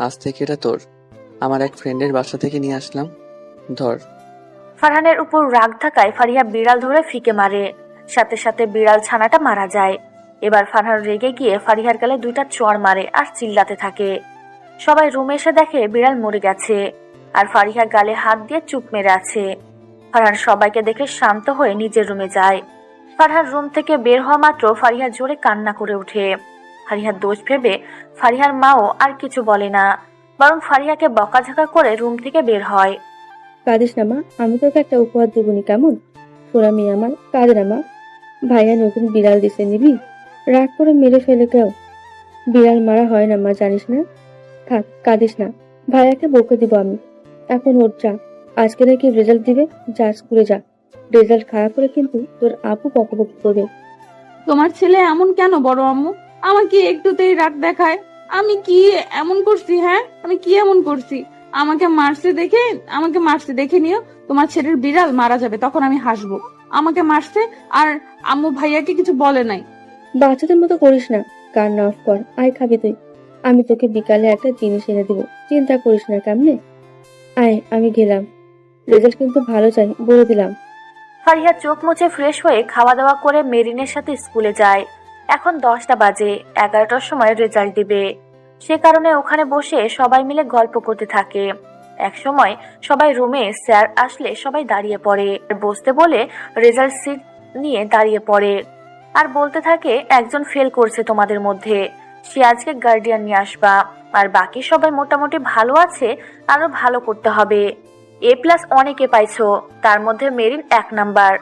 আজ থেকে এটা তোর। আমার এক ফ্রেন্ডের বাসা থেকে নিয়ে আসলাম, ধর। ফারহানের উপর রাগ থাকায় ফারিহা বিড়াল ধরে ফিকে মারে। সাথে সাথে বিড়াল ছানাটা মারা যায়। এবার ফারহান রেগে গিয়ে ফারিহার গালে দুইটা চড় মারে আর চিল্লাতে থাকে। সবাই রুমে এসে দেখে বিড়াল মরে গেছে, আর ফারিহা গালে হাত দিয়ে চুপ মেরে আছে। ফারহান সবাইকে দেখে শান্ত হয়ে নিজের রুমে যায়। ফারহান রুম থেকে বের হওয়া মাত্র ফারিহা জোরে কান্না করে ওঠে। ফারিহার দোষ ভেবে ফারিহার মাও আর কিছু বলে না, বরং ফারিহাকে বকাঝকা করে রুম থেকে বের হয়। কাঁদিস না মা, আমি তোকে একটা উপহার দেবনি, কেমন? সোনা মেয়ে আমার, কাঁদে না মা। ভাইয়া নতুন বিড়াল দিছে, নিবি? রাগ করে মেরে ফেলে কেউ? বিড়াল মারা হয় না মা, জানিস না? থাক, কাঁদিস না, ভাইয়াকে বকে দিব আমি। এখন ওর যা, আজকে নাকি রেজাল্ট দিবে, যা স্কুলে যা। রেজাল্ট খারাপ করে কিন্তু তোর আপু বকাবকি করবে। তোমার ছেলে এমন কেন বড় আম্মু? আমাকে একটুতেই রাগ দেখায়। আমি কি এমন করছি? হ্যাঁ, আমি কি এমন করছি? আমাকে মারছে দেখে নিও, তোমার ছেলের বিড়াল মারা যাবে, তখন আমি হাসবো। আমাকে মারছে আর আম্মু ভাইয়াকে কিছু বলে নাই। বাচ্চাদের মতো করিস না, কান্না অফ কর, আয় খাবি তুই। আমি তোকে বিকালে একটা জিনিস এনে দিব, চিন্তা করিস না, কেমনে? আয়, আমি গেলাম। রেজাল্ট কিন্তু ভালো চাই, বলে দিলাম। ফারিহা চোখ মুছে ফ্রেশ হয়ে খাওয়া দাওয়া করে মেরিনের সাথে স্কুলে যায়। এখন 10টা বাজে, 11টার সময় রেজাল্ট দিবে। সে কারণে ওখানে বসে সবাই মিলে গল্প করতে থাকে। এক সময় সবাই রুমে স্যার আসলে সবাই দাঁড়িয়ে পড়ে। বসতে বলে রেজাল্ট সিট নিয়ে দাঁড়িয়ে পড়ে। আর বলতে থাকে একজন ফেল করছে তোমাদের মধ্যে, সে আজকে গার্ডিয়ান নিয়ে আসবা, আর বাকি সবাই মোটামুটি ভালো আছে, আরো ভালো করতে হবে। A+ অনেকে পাইছো, তার মধ্যে মেরিন 1 নাম্বার।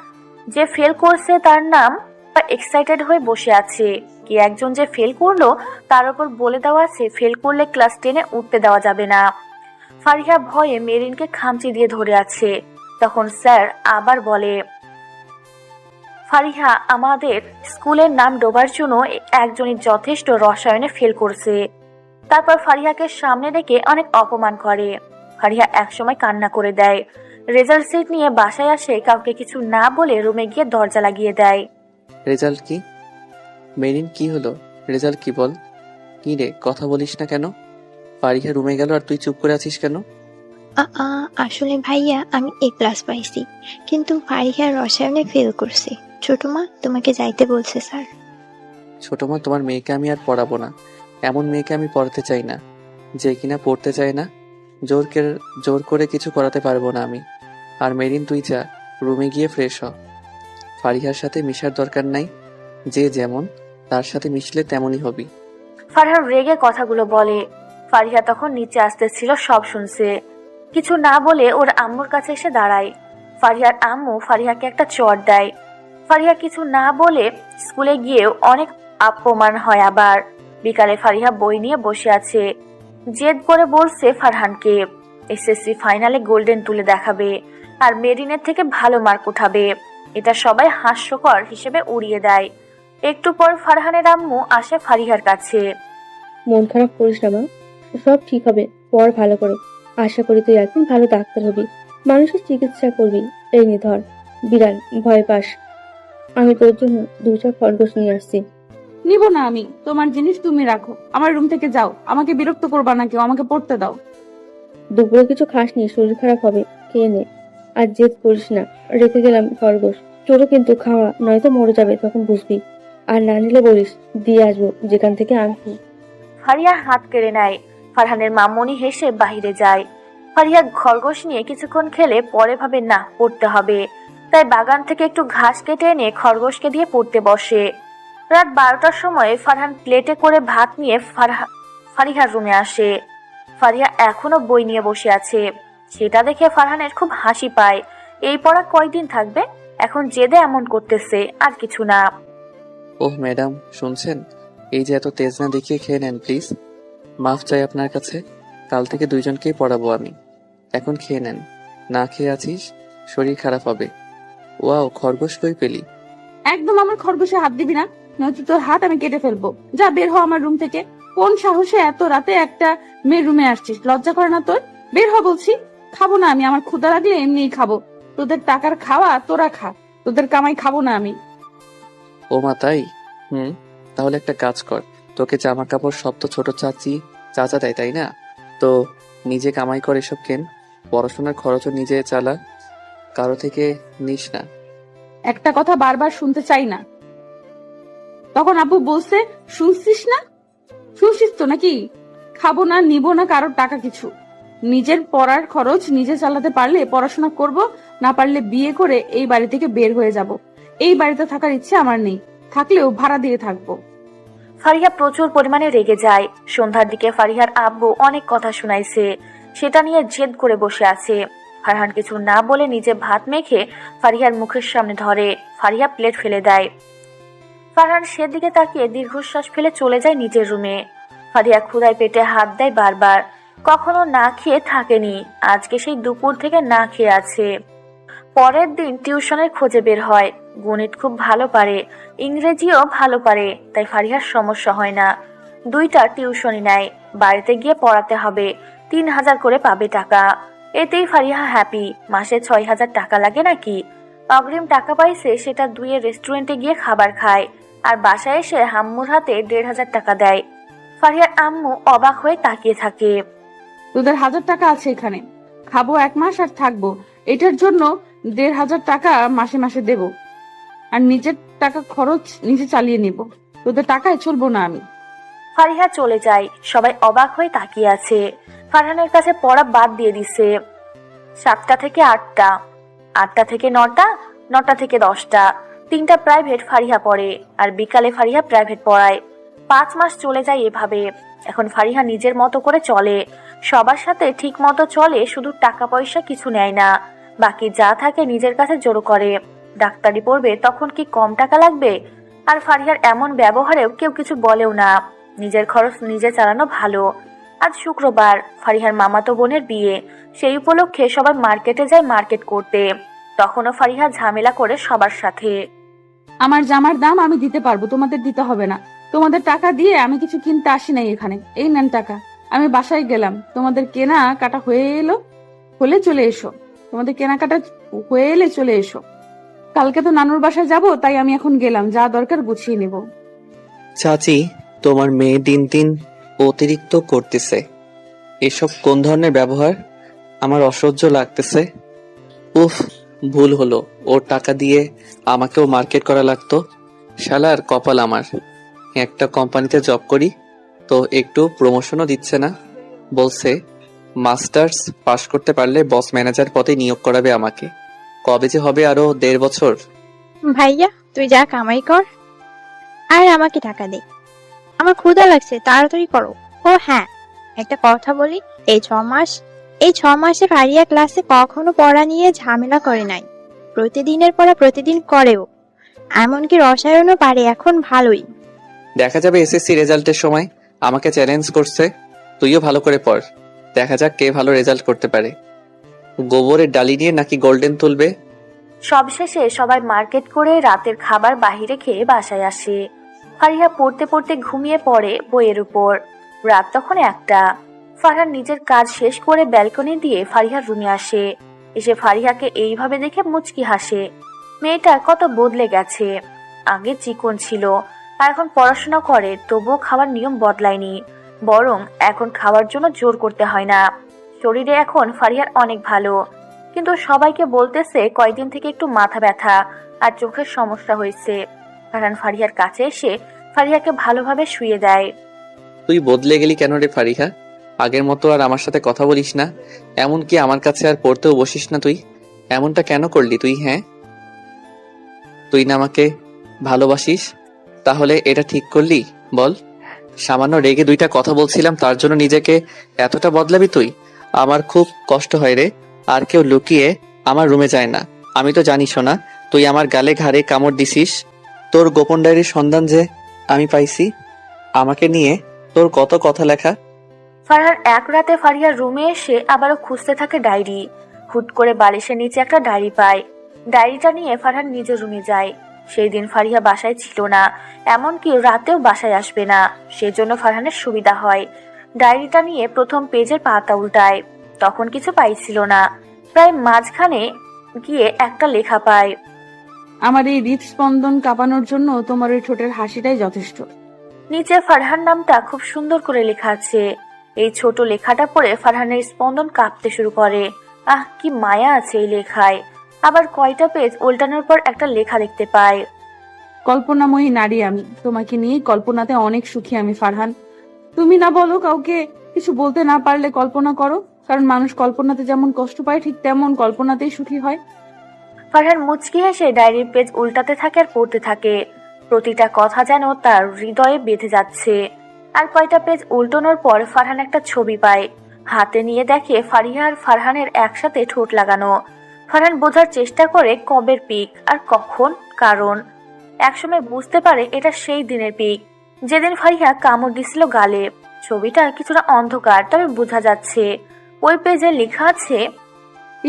যে ফেল করছে তার নাম এক্সাইটেড হয়ে বসে আছে, কি একজন যে ফেল করলো তার উপর বলে দেওয়া আছে ফেল করলে ক্লাস 10-এ উঠতে দেওয়া যাবে না। ফারিহা ভয়ে মেরিনকে খামচি দিয়ে ধরে আছে। তখন স্যার আবার বলে, ফারিহা, আমাদের স্কুলের নাম ডোবার জন্য একজনই যথেষ্ট, রসায়নে ফেল করছে। তারপর ফারিহাকে সামনে রেখে অনেক অপমান করে। ফারিহা একসময় কান্না করে দেয়। রেজাল্ট শিট নিয়ে বাসায় আসে, কাউকে কিছু না বলে রুমে গিয়ে দরজা লাগিয়ে দেয়। রেজাল্ট কি? মেরিন, কি হলো? রেজাল্ট কি বল? কি রে, কথা বলিস না কেন? ফারিহা রুমে গেল আর তুই চুপ করে আছিস কেন? আসলে ভাইয়া, আমি A+ পাইছি, কিন্তু ফারিহা রসায়নে ফেল করছে। ছোট মা তোমাকে যাইতে বলছে স্যার। ছোট মা, তোমার মেয়েকে আমি আর পড়াবো না। এমন মেয়েকে আমি পড়াতে চাই না, যে কিনা পড়তে চায় না। জোর করে কিছু করাতে পারবো না আমি। আর মেরিন, তুই যা, রুমে গিয়ে ফ্রেশ হ। ফারিহার সাথে মিশার দরকার নাই, যে যেমন তার সাথে মিশলে তেমনই হবি। ফারহান রেগে কথাগুলো বলে। ফারিহা তখন নিচে আসতেছিল, সব শুনছে। কিছু না বলে ওর আম্মুর কাছে এসে দাঁড়ায়। ফারিহার আম্মু ফারিহাকে একটা চড় দেয়। ফারিহা কিছু না বলে স্কুলে গিয়েও অনেক অপমান হয়। আবার বিকালে ফারিহা বই নিয়ে বসে আছে, জেদ করে বলছে ফারহানকে এসএসসি ফাইনালে গোল্ডেন তুলে দেখাবে আর মেরিনের থেকে ভালো মার্ক উঠাবে। এটা সবাই হাস্যকর হিসেবে উড়িয়ে দেয়। একটু পর ফারহানের আম্মু আসে ফারিহার কাছে। মন খারাপ করিস না মা, সব ঠিক হবে, পড় ভালো করে। আশা করি তুই একদিন ভালো ডাক্তার হবি, মানুষের চিকিৎসা করবি। এই নে ধর, বিড়াল, ভয় পাস, আমি তোর জন্য 2টা খরগোশ নিয়ে আসছি। নিব না আমি, তোমার জিনিস তুমি রাখো, আমার রুম থেকে যাও, আমাকে বিরক্ত করবা না কেউ, আমাকে পড়তে দাও। দুপুরে কিছু খাসনি, শরীর খারাপ হবে, খেয়ে নে। আর জেদ করিস না, রেখে গেলাম খরগোশ, ছোট কিন্তু খাওয়া, নয়তো মরে যাবে, তখন বুঝবি। আর না নিলে বলিস, দিয়ে আসবো যেখান থেকে আনছি। ফারিহা হাত কেড়ে নেয়। ফারহানের মামুনি হেসে বাহিরে যায়। ফারিহা খরগোশ নিয়ে কিছুক্ষণ খেলে পরে ভাবে না, পড়তে হবে। তাই বাগান থেকে একটু ঘাস কেটে এনে খরগোশকে দিয়ে পড়তে বসে। রাত 12টার সময় ফারহান প্লেটে করে ভাত নিয়ে ফারিহার রুমে আসে। ফারিহা এখনো বই নিয়ে বসে আছে। সেটা দেখে ফারহানের খুব হাসি পায়। এই পড়া কয়দিন থাকবে, এখন জেদে এমন করতেছে, আর কিছু না। ওহ ম্যাডাম, শুনছেন? এই যে এত তেজ না দেখিয়ে খেয়ে নেন প্লিজ। মাফ চাই আপনার কাছে, কাল থেকে দুইজনকেই পড়াবো আমি। এখন খেয়ে নেন, না খেয়ে আছিস শরীর খারাপ হবে। ওয়াও, খরগোশ কই পেলি? একদম আমার খরগোশে হাত দিবি না, নয়তো তোর হাত আমি কেটে ফেলবো। যা, বের হ আমার রুম থেকে। কোন সাহসে এত রাতে একটা মেয়ের রুমে আসছিস? লজ্জা করে না তোর? বের হ বলছি। খাবো না আমি, আমার ক্ষুধা লাগলে এমনিই খাবো। তোদের টাকার খাওয়া তোরা খা, তোদের কামাই খাবো না আমি। ও মা, তাই? তাহলে একটা কাজ কর, তোকে জামা কাপড় সব তো ছোট চাচা দেয়, তাই না? তো নিজে কামাই কর, এসব কেন, পড়াশোনার খরচও নিজে চালা, কারো থেকে নিস না। একটা কথা বারবার শুনতে চাই না। তখন আব্বু বলছে, শুনছিস না? শুনছিস তো নাকি? খাবো না, নিব না কারোর টাকা কিছু। নিজের পড়ার খরচ নিজে চালাতে পারলে পড়াশোনা করব, না পারলে বিয়ে করে এই বাড়ি থেকে বের হয়ে যাব। এই বাড়িতে থাকার ইচ্ছে আমার নেই, থাকলেও ভাড়া দিয়ে থাকবো। ফারিহা প্রচুর পরিমাণে রেগে যায়। সন্ধ্যার দিকে ফারিহার আব্বু অনেক কথা শুনাইছে, সেটা নিয়ে জেদ করে বসে আছে। ফারহান কিছু না বলে নিজে ভাত মেখে ফারিহার মুখের সামনে ধরে। ফারিহা প্লেট ফেলে দেয়। ফারহান সেদিকে তাকিয়ে দীর্ঘশ্বাস ফেলে চলে যায় নিজের রুমে। ফারিহা ক্ষুধায় পেটে হাত দেয় বারবার। কখনো না খেয়ে থাকেনি, আজকে সেই দুপুর থেকে না খেয়ে আছে। পরের দিন টিউশনের খোঁজে বের হয়। গণিত খুব ভালো পারে, ইংরেজিও ভালো পারে, তাই ফারিহার সমস্যা হয় না। 2টা টিউশনই নেয়। বাড়িতে গিয়ে পড়াতে হবে, 3000 করে পাবে টাকা। এতেই ফারিহা হ্যাপি। মাসে 6000 টাকা লাগে নাকি? অগ্রিম টাকা পাইছে, সেটা 2 রেস্টুরেন্টে গিয়ে খাবার খায়, আর বাসায় এসে আম্মুর হাতে 1500 টাকা দেয়। ফারিহার আম্মু অবাক হয়ে তাকিয়ে থাকে। তোদের 1000 টাকা আছে এখানে, খাবো 1 মাস আর থাকবো। এটার জন্য 1500 টাকা মাসে মাসে দেব, আর নিজের টাকা খরচ নিজে চালিয়ে নিব। তোদের টাকায় চলবো না আমি। ফারিহা চলে যায়। সবাই অবাক হয়ে তাকিয়ে আছে। ফারহানের কাছে পড়া বাদ দিয়ে দিছে। 7টা থেকে 8টা, 8টা থেকে 9টা, 9টা থেকে 10টা। 3টা প্রাইভেট ফারিহা পড়ে, আর বিকালে ফারিহা প্রাইভেট পড়ায়। 5 মাস চলে যায় এভাবে। এখন ফারিহা নিজের মতো করে চলে, সবার সাথে ঠিক মতো চলে, শুধু টাকা পয়সা কিছু নেয় না, বাকি যা থাকে নিজের কাছে জড়ো করে। ডাক্তারি পড়বে, তখন কি কম টাকা লাগবে? আর ফারিহার এমন ব্যবহারেও কেউ কিছু বলেও না। নিজের খরচ নিজে চালানো ভালো। আজ শুক্রবার, ফারিহার মামাতো বোনের বিয়ে। সেই উপলক্ষে সবাই মার্কেটে যায় মার্কেট করতে। তখনও ফারিহা ঝামেলা করে সবার সাথে। আমার জামার দাম আমি দিতে পারবো, তোমাদের দিতে হবে না। তোমাদের টাকা দিয়ে আমি কিছু কিনতে আসি নাই এখানে। এই নেন টাকা। আমি বাসায় গেলাম, তোমাদের কেনা কাটা হলে চলে এসো। তোমাদের কেনাকাটা হয়ে এলে চলে এসো। কালকে তো নানুর বাসায় যাব, তাই আমি এখন গেলাম, যা দরকার গুছিয়ে নেব। চাচি, তোমার মেয়ে দিন দিন অতিরিক্ত করতেছে। এসব কোন ধরনের ব্যবহার? আমার অসহ্য লাগতেছে। উফ, ভুল হলো। ওর টাকা দিয়ে আমাকেও মার্কেট করা লাগতো। শালার কপাল আমার। একটা কোম্পানিতে জব করি তো একটু প্রমোশনও দিচ্ছে না। বলছে মাস্টার্স পাশ করতে পারলে বস ম্যানেজার পদে নিয়োগ করাবে আমাকে। কবে যে হবে, আরো 1.5 বছর। ভাইয়া তুই যা কামাই কর আর আমাকে টাকা দে। আমার ক্ষুধা লাগছে, তাড়াতাড়ি করো। ও হ্যাঁ, একটা কথা বলি, এই ছ মাসে ফারিয়া ক্লাসে কখনো পড়া নিয়ে ঝামেলা করে নাই। প্রতিদিনের পড়া প্রতিদিন করেও, এমনকি রসায়নও পারে এখন ভালোই। দেখা যাবে এসএসসি রেজাল্টের সময়। আমাকে চ্যালেঞ্জ করছে, তুইও ভালো করে পড়, দেখা যাক কে ভালো রেজাল্ট করতে পারে। গোবরের ডালি নিয়ে নাকি গোল্ডেন তুলবে। সবশেষে সবাই মার্কেট করে রাতের খাবার বাহিরে খেয়ে বাসায় আসে। ফারিহা পড়তে পড়তে ঘুমিয়ে পড়ে বইয়ের উপর। রাত তখন 1টা। ফারহান নিজের কাজ শেষ করে ব্যালকনি দিয়ে ফারিহার রুমে আসে। এসে ফারিহাকে এইভাবে দেখে মুচকি হাসে। মেয়েটা কত বদলে গেছে। আগে চিকন ছিল, আর এখন পড়াশোনা করে, তবুও খাওয়ার নিয়ম বদলায়নি। বরং এখন খাওয়ার জন্য জোর করতে হয় না। শরীরে এখন ফারিহার অনেক ভালো, কিন্তু সবাইকে বলতেছে কয়েকদিন থেকে একটু মাথা ব্যথা আর চোখের সমস্যা হয়েছে। ফারহান ফারিহার কাছে এসে ফারিহাকে ভালোভাবে শুয়ে দেয়। তুই বদলে গেলি কেন রে ফারিহা? আগের মতো আর আমার সাথে কথা বলিস না, এমনকি আমার কাছে আর পড়তেও বসিস না। তুই এমনটা কেন করলি? তুই তুই না আমাকে ভালোবাসিস, তাহলে এটা ঠিক করলি বল? সামান্য রেগে 2টা কথা বলছিলাম, তার জন্য নিজেকে এতটা বদলাবি তুই? আমার খুব কষ্ট হয় রে। আর কেউ লুকিয়ে আমার রুমে যায় না। আমি তো জানিস না, তুই আমার গালে ঘাড়ে কামড় দিছিস। তোর গোপন ডায়েরির সন্ধান যে আমি পাইছি, আমাকে নিয়ে তোর কত কথা লেখা। ফারহান এক রাতে ফারিহার রুমে এসে আবারও খুঁজতে থাকে ডায়েরি। হুট করে বালিশের নিচে একটা ডায়েরি পায়। ডায়েরিটা নিয়ে ফারহান নিজের রুমে যায়। সেই দিন ফারিহা বাসায় ছিল না, এমনকি রাতেও বাসায় আসবে না। সেজন্য ফারহানের সুবিধা হয়। ডায়েরিটা নিয়ে প্রথম পেজের পাতা উল্টায়। তখন কিছু পাইছিল না। প্রায় মাঝখানে গিয়ে একটা লেখা পায়। আমার এই হৃদস্পন্দন কাঁপানোর জন্য তোমার ওই ঠোঁটের হাসিটাই যথেষ্ট। নিচে ফারহান নামটা খুব সুন্দর করে লেখা আছে। এই ছোট লেখাটা পড়ে ফারহানের স্পন্দন কাঁপতে শুরু করে। আহ, কি মায়া আছে এই লেখায়। আবার কয়টা পেজ উল্টানোর পর একটা লেখা দেখতে পায়। কল্পনাময়ী নারী আমি, তোমাকে নিয়ে কল্পনাতে অনেক সুখী আমি ফারহান। তুমি না বলো কাউকে কিছু বলতে না পারলে কল্পনা করো, কারণ মানুষ কল্পনাতে যেমন কষ্ট পায় ঠিক তেমন কল্পনাতেই সুখী হয়। ফারহান মুচকি হেসে ডায়েরির পেজ উল্টাতে থাকে আর পড়তে থাকে। প্রতিটা কথা যেন তার হৃদয়ে বেঁধে যাচ্ছে। আর কয়টা পেজ উল্টানোর পর ফারহান একটা ছবি পায়। হাতে নিয়ে দেখে ফারিহা আর ফারহানের একসাথে ঠোঁট লাগানো। ফারহান বোঝার চেষ্টা করে কবের পিক আর কখন, কারণ একসময় বুঝতে পারে এটা সেই দিনের পিক যেদিন ফারিহা কামড় দিছিল গালে। ছবিটা কিছুটা অন্ধকার, তবে বোঝা যাচ্ছে। ওই পেজে লেখা আছে,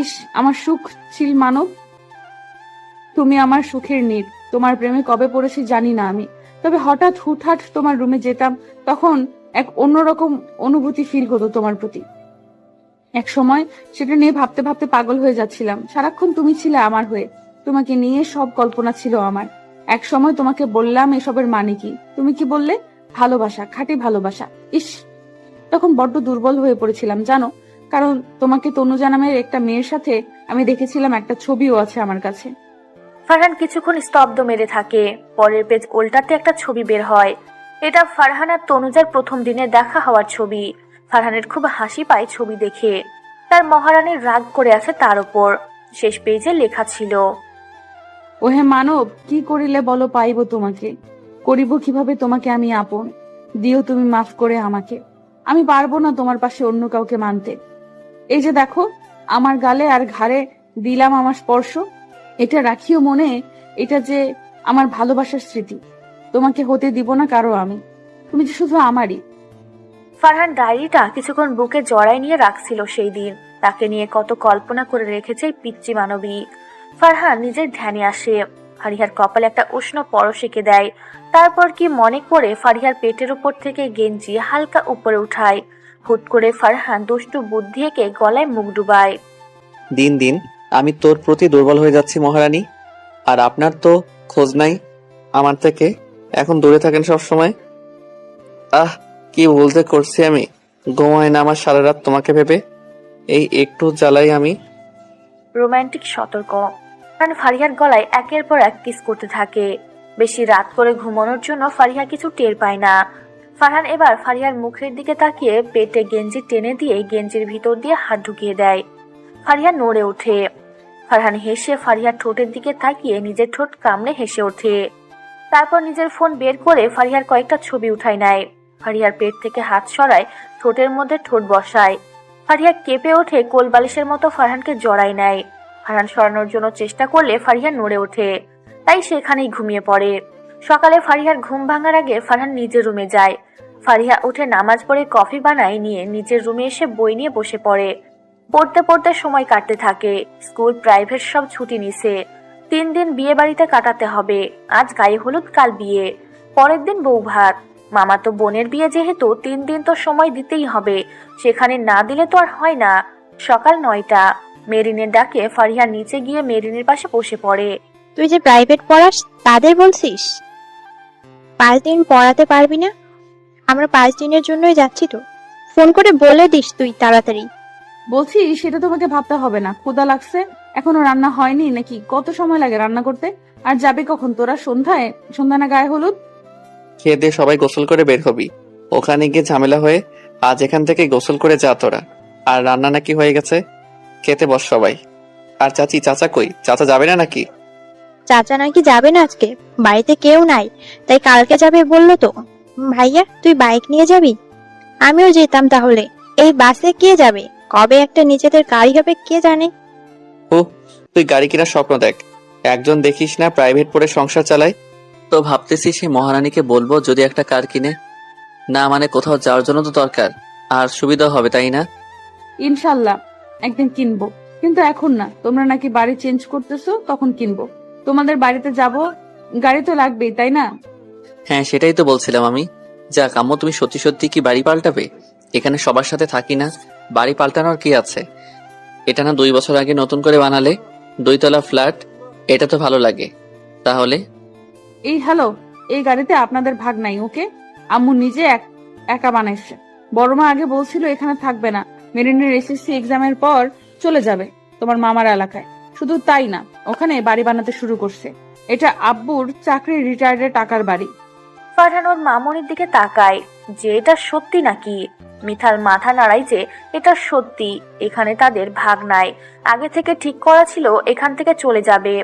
ইস, আমার সুখ ছিল মানব, তুমি আমার সুখের নীড়। তোমার প্রেমে কবে পড়েছি জানি না আমি, তবে হঠাৎ হুটহাট তোমার রুমে যেতাম, তখন এক অন্যরকম অনুভূতি ফিল হতো তোমার প্রতি। এক সময় সেটা নিয়ে ভাবতে ভাবতে পাগল হয়ে যাচ্ছিলাম। সারাক্ষণ তুমি ছিলে আমার হয়ে, তোমাকে নিয়ে সব কল্পনা ছিল আমার। এক সময় তোমাকে বললাম এসবের মানে কি, তুমি কি বললে? ভালোবাসা, খাঁটি ভালোবাসা। ইস, তখন বড্ড দুর্বল হয়ে পড়েছিলাম জানো, কারণ তোমাকে তনুজা নামের একটা মেয়ের সাথে আমি দেখেছিলাম, একটা ছবিও আছে আমার কাছে। ফারহান কিছুক্ষণ স্তব্ধ মেরে থাকে। পরের পেজ উল্টাতে একটা ছবি বের হয়। এটা ফারহান আর তনুজার প্রথম দিনে দেখা হওয়ার ছবি। ফারহানের খুব হাসি পায় ছবি দেখে। তার মহারানীর রাগ করে আছে তার উপর। শেষ পেজে লেখা ছিল, ওহে মানব, কি করিলে বলো পাইব তোমাকে? করিব কিভাবে তোমাকে আমি আপন? দিও তুমি মাফ করে আমাকে। আমি পারবো না তোমার পাশে অন্য কাউকে মানতে। এই যে দেখো, আমার গালে আর ঘাড়ে দিলাম আমার স্পর্শ। এটা রাখিও মনে, এটা যে আমার ভালোবাসার স্মৃতি। তোমাকে হতে দিব না কারো আমি, তুমি যে শুধু আমারই। ফারহান ডায়েরিটা কিছুক্ষণ বুকে জড়াই নিয়ে রাখছিল সেই দিন। তাকে নিয়ে কত কল্পনা করে রেখেছে এই পিচ্চি মানবী। ফারহান নিজের ধ্যানে আসে, ফারিহার কপালে একটা উষ্ণ পরশ এঁকে দেয়। তারপর কি মনে করে ফারিহার পেটের উপর থেকে গেঞ্জি হালকা উপরে উঠায়। হুট করে ফারহান দুষ্টু বুদ্ধি এঁকে গলায় মুখ ডুবায়। দিন দিন আমি তোর প্রতি দুর্বল হয়ে যাচ্ছি মহারানী। আর আপনার তো খোঁজ নাই আমার থেকে, এখন দূরে থাকেন সব সময়। আহ, কি বলতে করছি আমি। ঘুমায় না আমার সারা রাত তোমাকে ভেবে। এই একটু জ্বালাই আমি। রোমান্টিক সতর্ক। কারণ ফারিহার গলায় একের পর এক কিস করতে থাকে। বেশি রাত করে ঘুমানোর জন্য ফারিহা কিছু টের পায় না। ফারহান এবার ফারিহার মুখের দিকে তাকিয়ে পেটে গেঞ্জি টেনে দিয়ে গেঞ্জির ভিতর দিয়ে হাত ঢুকিয়ে দেয়। ফারিহা নড়ে ওঠে। ফারহান হেসে ফারিহার ঠোঁটের দিকে তাকিয়ে নিজের ঠোঁট কামড়ে হেসে ওঠে। তারপর নিজের ফোন বের করে ফারিহার কয়েকটা ছবি উঠায় নেয়। ফারিহার পেট থেকে হাত সরায়, ঠোঁটের মধ্যে ঠোঁট বসায়। ফারিহা কেঁপে ওঠে, কোল বালিশের মতো ফারহানকে জড়ায় নেয়। ফারহান সরানোর জন্য চেষ্টা করলে ফারিহা নড়ে ওঠে, তাই সেখানেই ঘুমিয়ে পড়ে। সকালে ফারিহার ঘুম ভাঙার আগে ফারহান নিজের রুমে যায়। ফারিহা উঠে নামাজ পড়ে কফি বানায় নিয়ে নিজের রুমে এসে বই নিয়ে বসে পড়ে। পড়তে পড়তে সময় কাটতে থাকে। স্কুল প্রাইভেট সব ছুটি নিছে। 3 দিন বিয়ে বাড়িতে কাটাতে হবে। আজ গায়ে হলুদ, কাল বিয়ে, পরের দিন বউ ভাত। মামাতো বোনের বিয়ে যেহেতু 3 দিন তো সময় দিতেই হবে, সেখানে না দিলে তো আর হয় না। সকাল 9টা। মেরিনের ডাকে ফারিহা নিচে গিয়ে মেরিনের পাশে বসে পড়ে। তুই যে প্রাইভেট পড়াস তাদের বলছিস 5 দিন পড়াতে পারবি না? আমরা 5 দিনের জন্যই যাচ্ছি তো। ফোন করে বলে দিস তুই তাড়াতাড়ি। বলছি সেটা তোমাকে ভাবতে হবে না। ক্ষুধা লাগছে, এখনো রান্না হয়নি নাকি? কত সময় লাগে রান্না করতে? আর যাবে কখন তোরা? সন্ধ্যা না গায়ে হলুদ? খেয়ে দিয়ে সবাই গোসল করে বের হবি। ওখানে গিয়ে ঝামেলা হয়ে আজ এখান থেকে গোসল করে যা তোরা। আর রান্না নাকি হয়ে গেছে, খেতে বস সবাই। আর চাচি চাচা কই? চাচা যাবে না নাকি? চাচা নাকি যাবে না আজকে, বাড়িতে কেউ নাই, তাই কালকে যাবে বললো তো। ভাইয়া তুই বাইক নিয়ে যাবি? আমিও যেতাম তাহলে। এই বাসে কে যাবে? কবে একটা নিজেদের গাড়ি হবে কে জানে। ও, তুই গাড়ি কেনার স্বপ্ন দেখ। একজন দেখিস না প্রাইভেট পড়ে সংসার চালায়। তো ভাবতেছি সেই মহারানীকে বলবো যদি একটা কার কিনে। না মানে কোথাও যাওয়ার জন্য তো দরকার, আর সুবিধা হবে তাই না? ইনশাল্লাহ একদিন কিনবো, কিন্তু এখন না। তোমরা নাকি বাড়ি চেঞ্জ করতেছো, তখন কিনবো। তোমাদের বাড়িতে যাব, গাড়ি তো লাগবেই তাই না? হ্যাঁ, সেটাই তো বলছিলাম আমি। যাক আম্মু, তুমি সত্যি সত্যি কি বাড়ি পাল্টাবে? এখানে সবার সাথে থাকি না, বাড়ি পাল্টানোর কি আছে? এটা না 2 বছর আগে নতুন করে বানালে, 2 তলা ফ্ল্যাট। এটা তো ভালো লাগে। তাহলে এই হ্যালো, এই গাড়িতে আপনাদের ভাগ নাই। ওকে, আম্মু নিজে একা বানাইছে। বড় মা আগে বলছিল এখানে থাকবে না, মেরিনের এসএসসি এক্সামের পর চলে যাবে তোমার মামার এলাকায়। শুধু তাই না, ওখানে বাড়ি বানাতে শুরু করছে। এটা আব্বুর চাকরি রিটায়ার্ডের টাকার বাড়ি। ফারহান ওর মামুনির দিকে তাকায় যে এটা সত্যি নাকি। মিথাল মাথা নাড়ায় যে এটা সত্যি, এখানে তাদের ভাগ নাই। আগে থেকে ঠিক করা ছিল এখান থেকে চলে যাবে।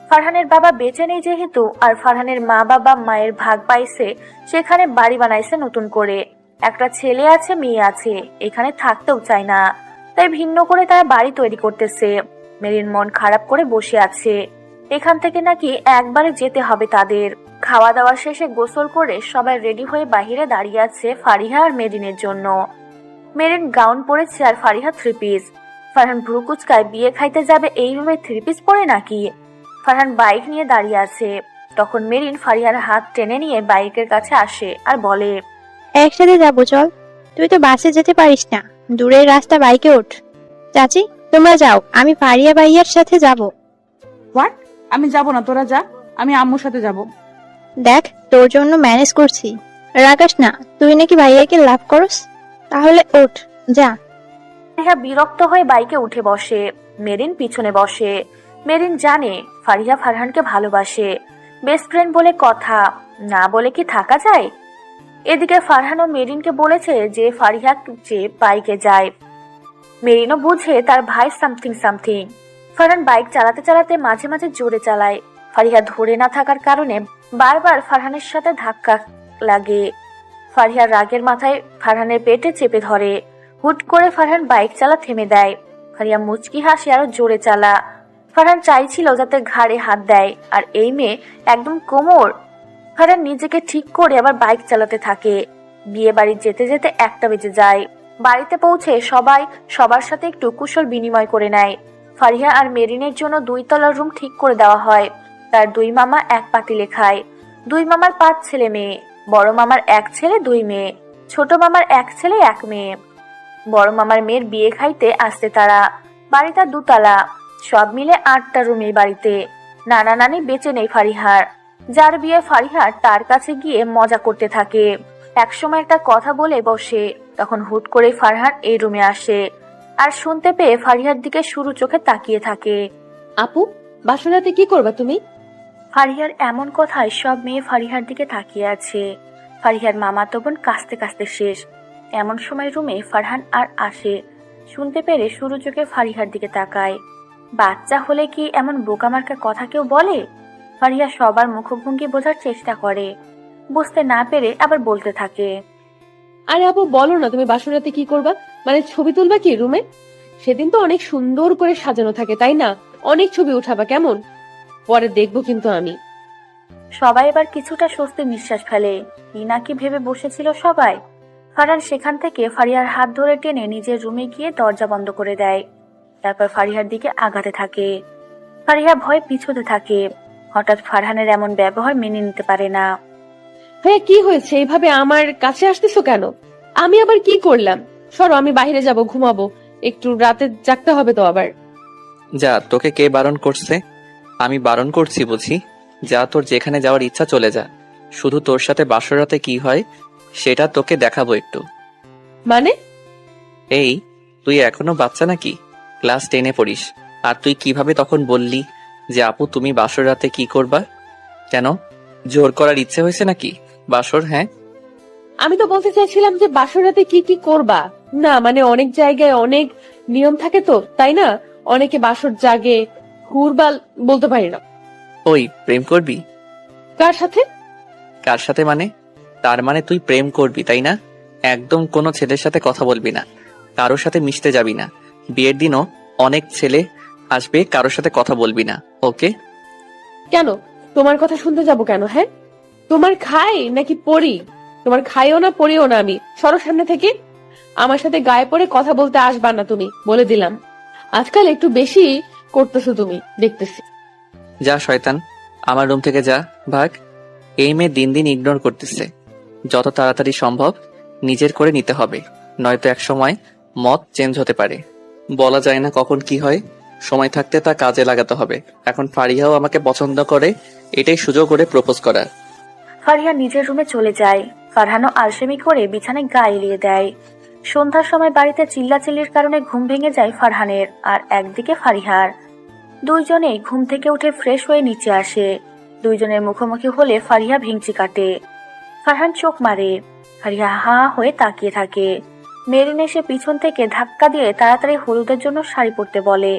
ফারহানের বাবা বেঁচে নেই যেহেতু, আর ফারহানের মা বাবা মায়ের ভাগ পাইছে, সেখানে বাড়ি বানাইছে নতুন করে। একটা ছেলে আছে, মেয়ে আছে, এখানে থাকতেও চায় না, তাই ভিন্ন করে তারা বাড়ি তৈরি করতেছে। মেরিন মন খারাপ করে বসে আছে। এখান থেকে নাকি একবারে যেতে হবে তাদের। খাওয়া দাওয়া শেষে গোসল করে সবাই রেডি হয়ে বাহিরে দাঁড়িয়ে আছে ফারিহা আর মেরিনের জন্য। মেরিন গাউন পরেছে আর ফারিহা 3 পিস। ফারহান ভ্রু কুচকায়, বিয়ে খাইতে যাবে এই রুমে 3 পিস পরে নাকি? ফারহান বাইক নিয়ে দাঁড়িয়ে আছে। তখন মেরিন ফারিহার হাত টেনে নিয়ে বাইকের কাছে আসে আর বলে, একসাথে যাবো চল। তুই তো বাসে যেতে পারিস না, দূরের রাস্তা বাইকে ওঠ। চাচি তোমরা যাও, আমি ফারিয়া ভাইয়ার সাথে যাব। হোয়াট? আমি যাব না, তোরা যা, আমি আম্মুর সাথে যাব। দেখ তোর জন্য ম্যানেজ করছি, রাগাস না। তুই নাকি ভাইয়াকে লাভ করস, তাহলে ওঠ যা। ফারিহা বিরক্ত হয়ে বাইকে উঠে বসে। মেরিন পিছনে বসে। মেরিন জানে ফারিহা ফারহানকে ভালোবাসে। বেস্ট ফ্রেন্ড বলে কথা, না বলে কি থাকা যায়? এদিকে ফারহানও মেরিনকে বলেছে যে ফারিহা যে বাইকে যায়। মেরিনও বুঝে তার ভাই সামথিং। ফারহান বাইক চালাতে চালাতে মাঝে মাঝে জোরে চালায়। ফারিহা ধরে না থাকার কারণে বারবার ফারহানের সাথে ধাক্কা লাগে। ফারিহা রাগের মাথায় ফারহানের পেটে চেপে ধরে। হুট করে ফারহান বাইক চালা থেমে দেয়। ফারিহা মুচকি হাসি আরো জোরে চালা। ফারহান চাইছিল যাতে ঘাড়ে হাত দেয়, আর এই মেয়ে একদম কোমর। ফারহান নিজেকে ঠিক করে আবার বাইক চালাতে থাকে। বিয়ে বাড়ি যেতে যেতে 1টা বেজে যায়। বাড়িতে পৌঁছে সবাই সবার সাথে একটু কুশল বিনিময় করে নেয়। ফারিহা আর মেরিনের জন্য 2 তলার রুম ঠিক করে দেওয়া হয়। তার 2 মামা এক পাতিলে খায়। 2 মামার 5 ছেলে মেয়ে। বড় মামার 1 ছেলে 2 মেয়ে, ছোট মামার 1 ছেলে 1 মেয়ে। বড় মামার মেয়ের বিয়ে খাইতে আসতে তারা। বাড়িটা 2 তলা। সব মিলে 8টা রুম এই বাড়িতে। নানা নানি বেঁচে নেই ফারিহার। যার বিয়ে ফারিহার তার কাছে গিয়ে মজা করতে থাকে। একসময় একটা কথা বলে বসে, তখন হুট করে ফারহান এই রুমে আসে আর শুনতে পেয়ে ফারিহার দিকে শুরু চোখে তাকিয়ে থাকে। আপু, বাসরাতে কি করবা তুমি? ফারিহার এমন কথায় সব মেয়ে ফারিহার দিকে তাকিয়ে আছে। ফারিহার মামাতো বোন কাঁদতে কাঁদতে শেষ। এমন সময় রুমে ফারহান আর আসে। শুনতে পেরে শুরু চোখে ফারিহার দিকে তাকায়। বাচ্চা হলে কি এমন বোকামার্কা কথা কেউ বলে? ফারিহা সবার মুখভঙ্গি বোঝার চেষ্টা করে। বুঝতে না পেরে আবার বলতে থাকে। আরে আপু, বলো না তুমি বাসরাতে কি করবা? মানে ছবি তুলবা কি রুমে? সেদিন তো অনেক সুন্দর করে সাজানো থাকে, তাই না? অনেক ছবি উঠাবা, কেমন? পরে দেখবো কিন্তু আমি। সবাই এবার কিছুটা স্বস্তির নিঃশ্বাস ফেলে। কি নাকি ভেবে বসেছিল সবাই। ফারহান সেখান থেকে ফারিহার হাত ধরে টেনে নিজের রুমে গিয়ে দরজা বন্ধ করে দেয়। তারপর ফারিহার দিকে আগাতে থাকে। ফারিহা ভয়ে পিছোতে থাকে। হঠাৎ ফারহানের এমন ব্যবহার মেনে নিতে পারে না। হ্যাঁ, কি হয়েছে? এইভাবে আমার কাছে আসতেছো কেন? আমি আবার কি করলাম? সরো, আমি বাইরে যাব, ঘুমাবো। একটু রাতে জাগতে হবে তো আবার। যা, তোকে কে বারণ করছে? আমি বারণ করছি বুঝি? যা, তোর যেখানে যাওয়ার ইচ্ছা চলে যা। শুধু তোর সাথে বাসরাতে কি হয় সেটা তোকে দেখাবো একটু। মানে? এই, তুই এখনো বাচ্চা নাকি? ক্লাস 10-এ পড়িস। আর তুই কিভাবে তখন বললি যে আপু তুমি বাসর রাতে কি করবা? কেন, জোর করার ইচ্ছে হয়েছে নাকি বাসর? হ্যাঁ, আমি তো বলতে চাইছিলাম যে বাসরাতে কি কি করবা। না মানে অনেক জায়গায় অনেক নিয়ম থাকে তো, তাই না? অনেকে বাসর জাগে, হুরবাল বলতে পারি না। ওই প্রেম করবি? কার সাথে? কার সাথে মানে? তার মানে তুই প্রেম করবি, তাই না? একদম কোনো ছেলের সাথে কথা বলবি না, কারোর সাথে মিশতে যাবি না। বিয়ের দিনও অনেক ছেলে আসবে, কারোর সাথে কথা বলবি না, ওকে? কেন তোমার কথা শুনতে যাব কেন? হ্যাঁ, তোমার খাই নাকি পড়ি? তোমার খাইও না পড়িও না আমি। সরো সামনে থেকে। আমার সাথে গায়ে পড়ে কথা বলতে আসবা না তুমি, বলে দিলাম। আজকাল একটু বেশি করতেছো তুমি, দেখতেছি। যা শয়তান, আমার রুম থেকে যা, ভাগ। এই মেয়ে দিন দিন ইগনোর করতেছে। যত তাড়াতাড়ি সম্ভব নিজের করে নিতে হবে, নয়তো এক সময় মত চেঞ্জ হতে পারে। বলা যায় না কখন কি হয়। সময় থাকতে তা কাজে লাগাতে হবে। এখন ফারিহাও আমাকে পছন্দ করে, এটাই সুযোগ করে প্রপোজ করার। ফারিহা নিজের রুমে চলে যায়। ফারহানও আলসেমি করে বিছানায় গা এলিয়ে দেয়। সন্ধ্যার সময় বাড়িতে চিল্লাচিল্লির কারণে ঘুম ভেঙে যায় ফারহানের আর একদিকে ফারিহার। দুইজনেই ঘুম থেকে উঠে ফ্রেশ হয়ে নিচে আসে। দুইজনের মুখোমুখি হলে ফারিহা ভেঙচি কাটে। ফারহান চোখ মারে। ফারিহা হা হয়ে তাকিয়ে থাকে। মেরিন এসে পিছন থেকে ধাক্কা দিয়ে তাড়াতাড়ি হলুদের জন্য শাড়ি পরতে বলে।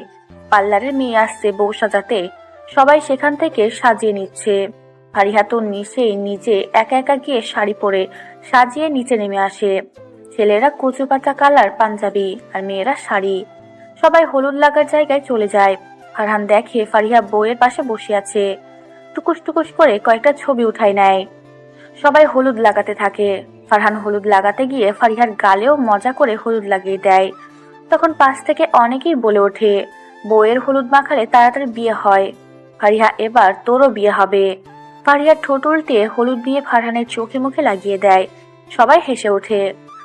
পার্লারের মেয়ে আসছে বউ সাজাতে। সবাই সেখান থেকে সাজিয়ে নিচ্ছে। ফারিহা তো নিজে একা একা গিয়ে শাড়ি পরে সাজিয়ে নিচে নেমে আসে। ছেলেরা কচু পাতা কালার পাঞ্জাবি আর মেয়েরা শাড়ি। সবাই হলুদ লাগার জায়গায় চলে যায়। ফারহান দেখে ফারিহা বউয়ের পাশে বসে আছে। টুকুস টুকুস করে কয়েকটা ছবি উঠায় নেয়। সবাই হলুদ লাগাতে থাকে। ফারহান হলুদ লাগাতে গিয়ে ফারিহার গালেও মজা করে হলুদ লাগিয়ে দেয়। তখন পাশ থেকে অনেকেই বলে ওঠে, বউয়ের হলুদ মাখালে তাড়াতাড়ি বিয়ে হয়। ফারিহা, এবার তোরও বিয়ে হবে। ফারিহার ঠোঁট উল্টে হলুদ নিয়ে ফারহানের চোখে মুখে লাগিয়ে দেয়। সবাই হেসে ওঠে।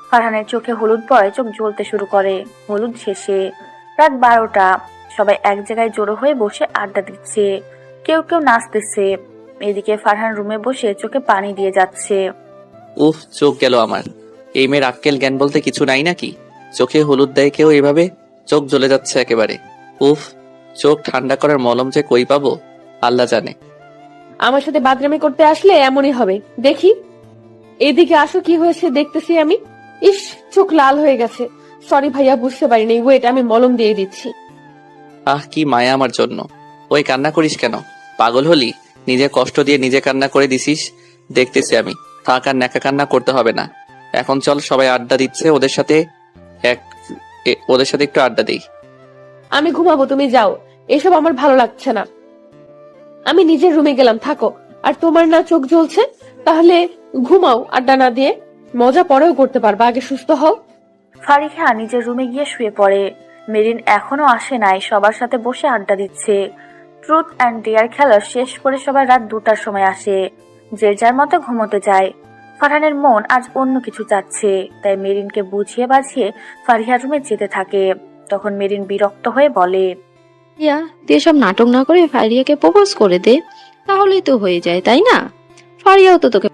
ফারহানের চোখে হলুদ পড়ে, চোখ জ্বলতে শুরু করে। হলুদ শেষে রাত 12টা। সবাই এক জায়গায় জড়ো হয়ে বসে আড্ডা দিচ্ছে। কেউ কেউ নাচতেছে। এদিকে ফারহান রুমে বসে চোখে পানি দিয়ে যাচ্ছে। উফ, চোখ গেল আমার। এই মেয়ের আক্কেল জ্ঞান বলতে কিছু নাই নাকি? চোখে হলুদ দেয় কেউ এভাবে? চোখ জ্বলে যাচ্ছে একেবারে। উফ, চোখ ঠান্ডা করার মলম যে কই পাবো আল্লাহ জানে। আমার সাথে বাদরামি করতে আসলে এমনই হবে। দেখি, এদিকে আসো, কি হয়েছে দেখতেছি আমি। ইস, চোখ লাল হয়ে গেছে। সরি ভাইয়া, বুঝতে পারিনি। ওয়েট, আমি মলম দিয়ে দিচ্ছি। আহ কি মায়া আমার জন্য। ওই কান্না করিস কেন? পাগল হলি? নিজে কষ্ট দিয়ে নিজে কান্না করে দিছিস, দেখতেছি আমি। থাক আর ন্যাকা কান্না করতে হবে না। এখন চল, সবাই আড্ডা দিচ্ছে, ওদের সাথে একটু আড্ডা দিই। আমি ঘুমাবো, তুমি যাও। এসব আমার ভালো লাগছে না। আমি নিজের রুমে গেলাম, থাকো। আর তোমার না চোখ জ্বলছে, তাহলে ঘুমাও আড্ডা না দিয়ে। মজা পরেও করতে পারবা, আগে সুস্থ হও। ফারিহা নিজের রুমে গিয়ে শুয়ে পড়ে। মেরিন এখনো আসে নাই, সবার সাথে বসে আড্ডা দিচ্ছে। ট্রুথ অ্যান্ড ডেয়ার খেলা শেষ করে সবাই রাত 2টার সময় আসে। যে যার মতো ঘুমোতে যায়। ফারহানের মন আজ অন্য কিছু চাচ্ছে, তাই মেরিনকে বুঝিয়ে বাঝিয়ে ফারিহার রুমে যেতে থাকে। তখন মেরিন বিরক্ত হয়ে বলে, রিয়া, তুই এসব নাটক না করে ফারিয়াকে প্রপোজ করে দে, তাহলেই তো হয়ে যায়, তাই না? ফারিয়াও তো তোকে